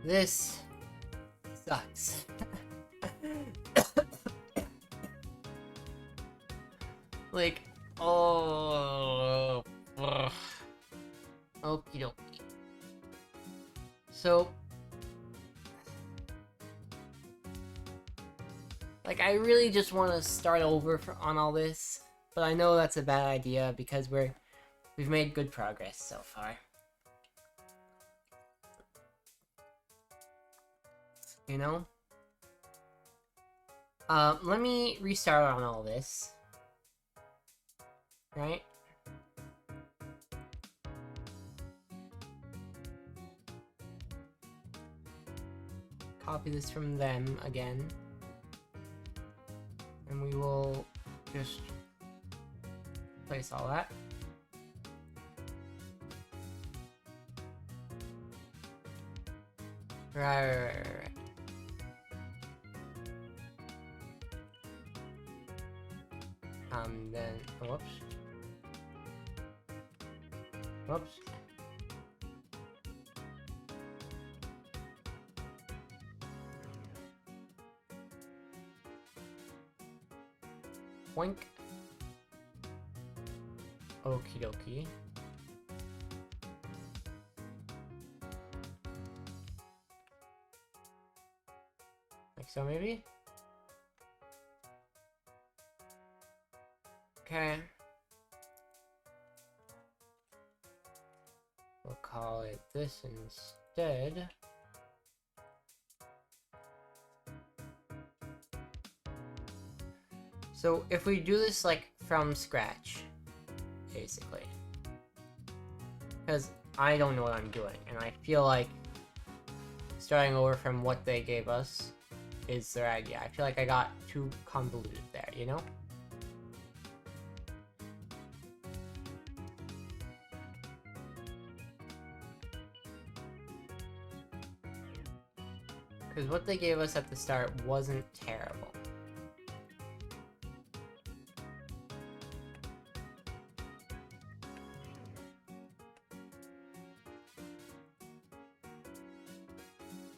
A: This sucks. Like, oh, ugh. Okie dokie. So, like, I really just want to start over on all this, but I know that's a bad idea because we've made good progress so far. You know? Let me restart on all this. Right? Copy this from them again. And we will just place all that. Right. Then, whoops. Whoops. Boink. Okie dokie. Like so, maybe? Okay. We'll call it this instead. So if we do this like from scratch, basically, because I don't know what I'm doing, and I feel like starting over from what they gave us is their idea. I feel like I got too convoluted there, you know? Because what they gave us at the start wasn't terrible.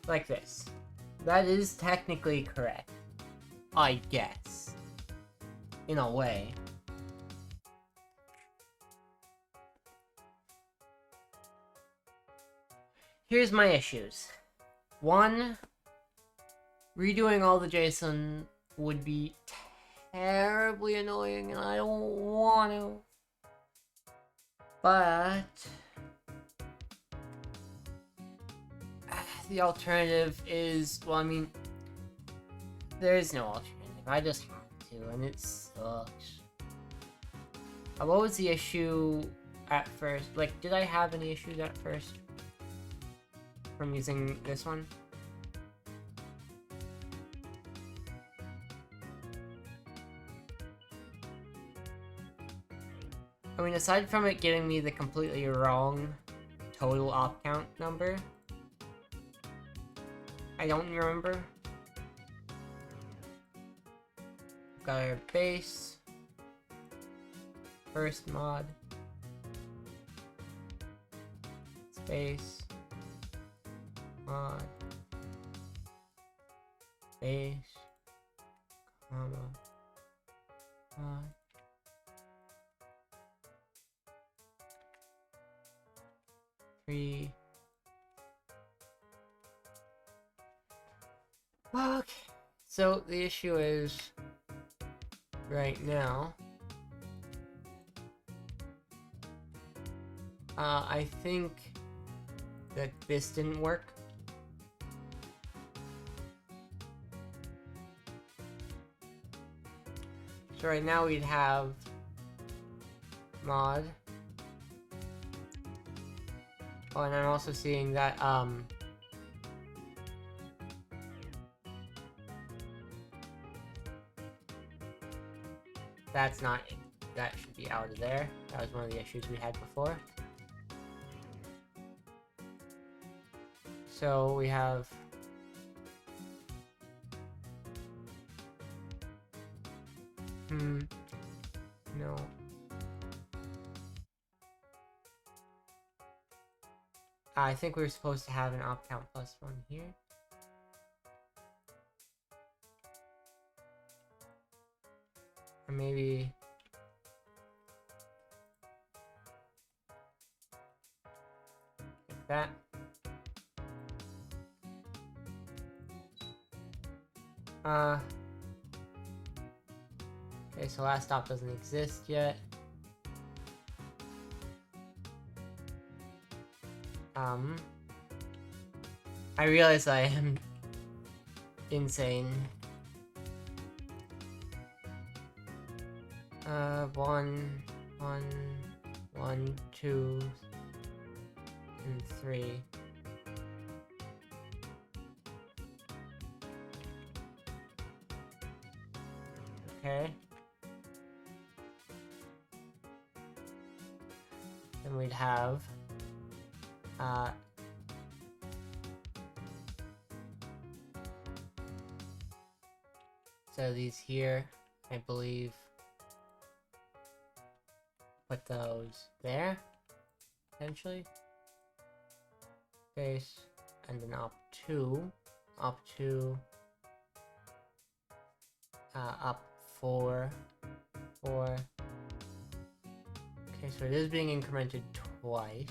A: Like this. That is technically correct. I guess. In a way. Here's my issues. One, redoing all the JSON would be terribly annoying and I don't want to. But the alternative is, well, I mean, there is no alternative. I just have to, and it sucks. What was the issue at first? Like, did I have any issues at first from using this one? I mean, aside from it giving me the completely wrong total op count number, I don't remember. We've got our base, first mod, space, mod, base, comma, mod. Okay, so the issue is right now, I think that this didn't work. So right now we'd have mod. Oh, and I'm also seeing that, that's not it. That should be out of there. That was one of the issues we had before. So we have no. I think we were supposed to have an op count plus 1 here. Or maybe... like that. Okay, so last stop doesn't exist yet. I realize I am insane. 1, 1, 1, 2, and 3. Okay. Then we'd have so these here, I believe, put those there, potentially. Base, and then op 2, op 2, op 4, 4. Okay, so it is being incremented twice.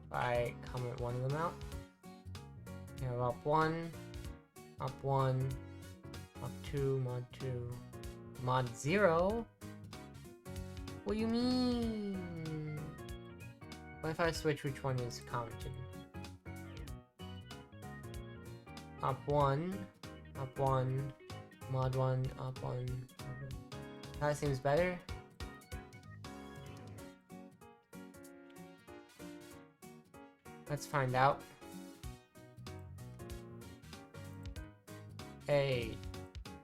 A: If I comment one of them out. We have op 1, op 1, op 2, mod 2, mod 0? What do you mean? What if I switch which one is commented? Op 1, op 1, mod 1, op 1, that seems better. Let's find out. A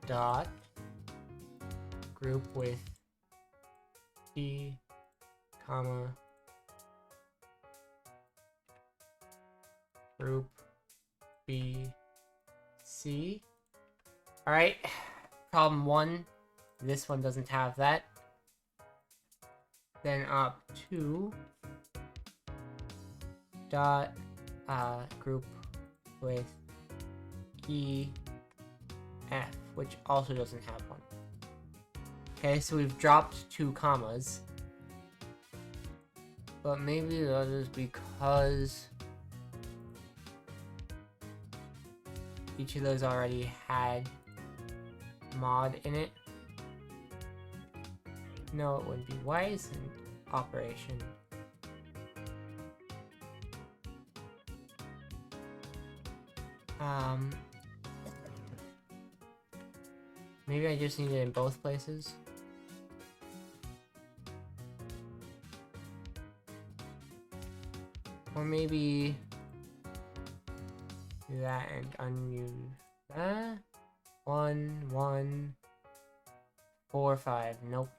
A: dot group with B, comma, group B, C. Alright, problem 1. This one doesn't have that. Then op 2 dot group with E, F, which also doesn't have one. Okay, so we've dropped 2 commas. But maybe that is because each of those already had mod in it. No, it wouldn't be. Why isn't operation? Maybe I just need it in both places. Or maybe do that and unuse that. 1, 1, 4, 5. Nope.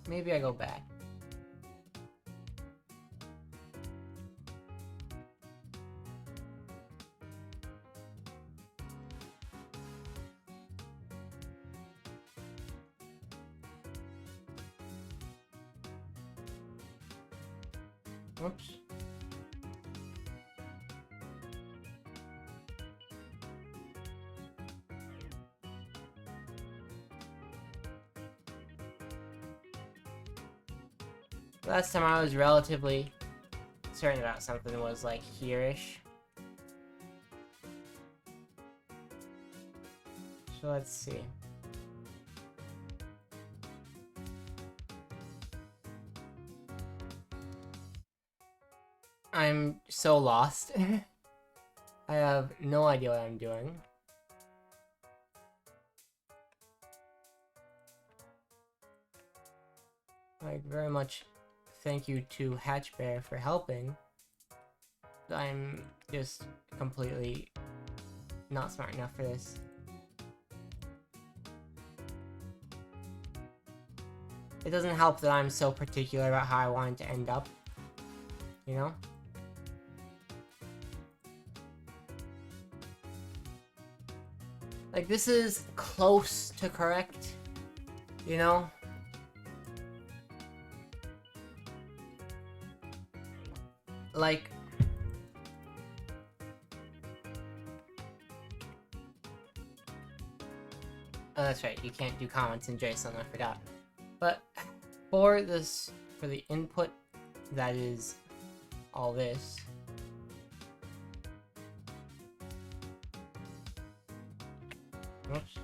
A: Maybe I go back. Whoops. Last time I was relatively certain about something was like here-ish. So let's see. I'm so lost. I have no idea what I'm doing. I very much thank you to Hatchbear for helping. I'm just completely not smart enough for this. It doesn't help that I'm so particular about how I want it to end up. you know? Like, this is close to correct, you know? Like... Oh, that's right, you can't do comments in JSON, I forgot. But for this, for the input that is all this, oops.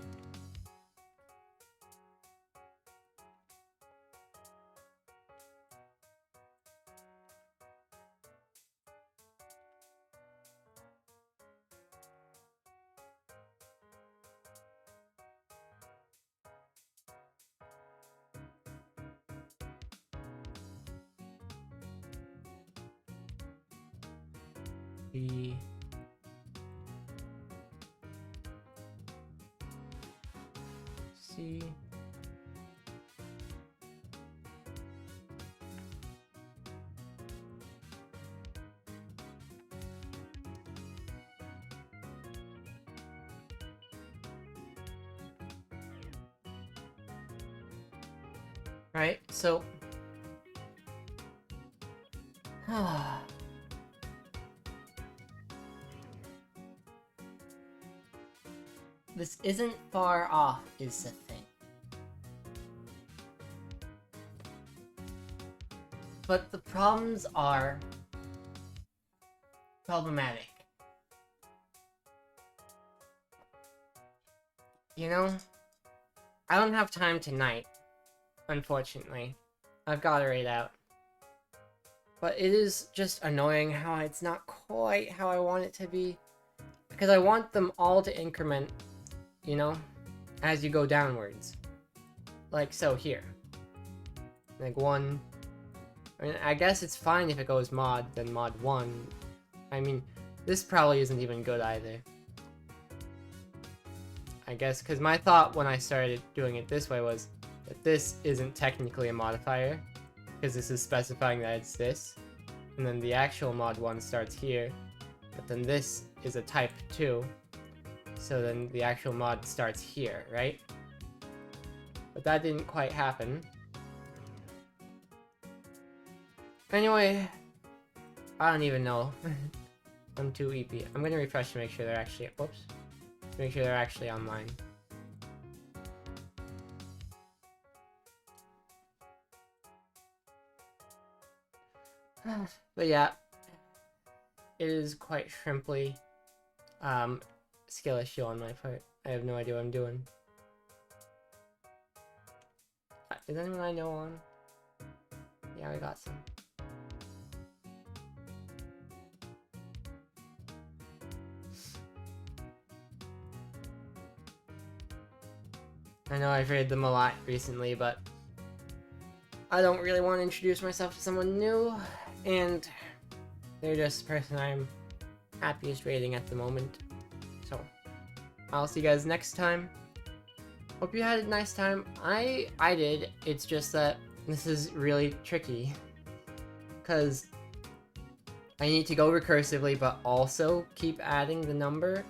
A: B C Right, so this isn't far off, is the thing. But the problems are problematic. You know, I don't have time tonight, unfortunately. I've got to read out. But it is just annoying how it's not quite how I want it to be. Because I want them all to increment, you know, as you go downwards. Like so here. Like 1. I mean, I guess it's fine if it goes mod, then mod 1. I mean, this probably isn't even good either. I guess, because my thought when I started doing it this way was that this isn't technically a modifier, because this is specifying that it's this, and then the actual mod 1 starts here, but then this is a type 2, so then the actual mod starts here, right? But that didn't quite happen. Anyway, I don't even know. I'm too EP. I'm gonna refresh to make sure they're actually, whoops, to make sure they're actually online. But yeah, it is quite shrimply. Skill issue on my part. I have no idea what I'm doing. Is anyone I know on? Yeah, we got some. I know I've read them a lot recently, but I don't really want to introduce myself to someone new, and they're just the person I'm happiest rating at the moment. So, I'll see you guys next time. Hope you had a nice time. I did. It's just that this is really tricky, because I need to go recursively, but also keep adding the number.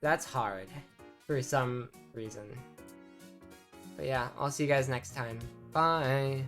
A: That's hard for some reason. But yeah, I'll see you guys next time. Bye!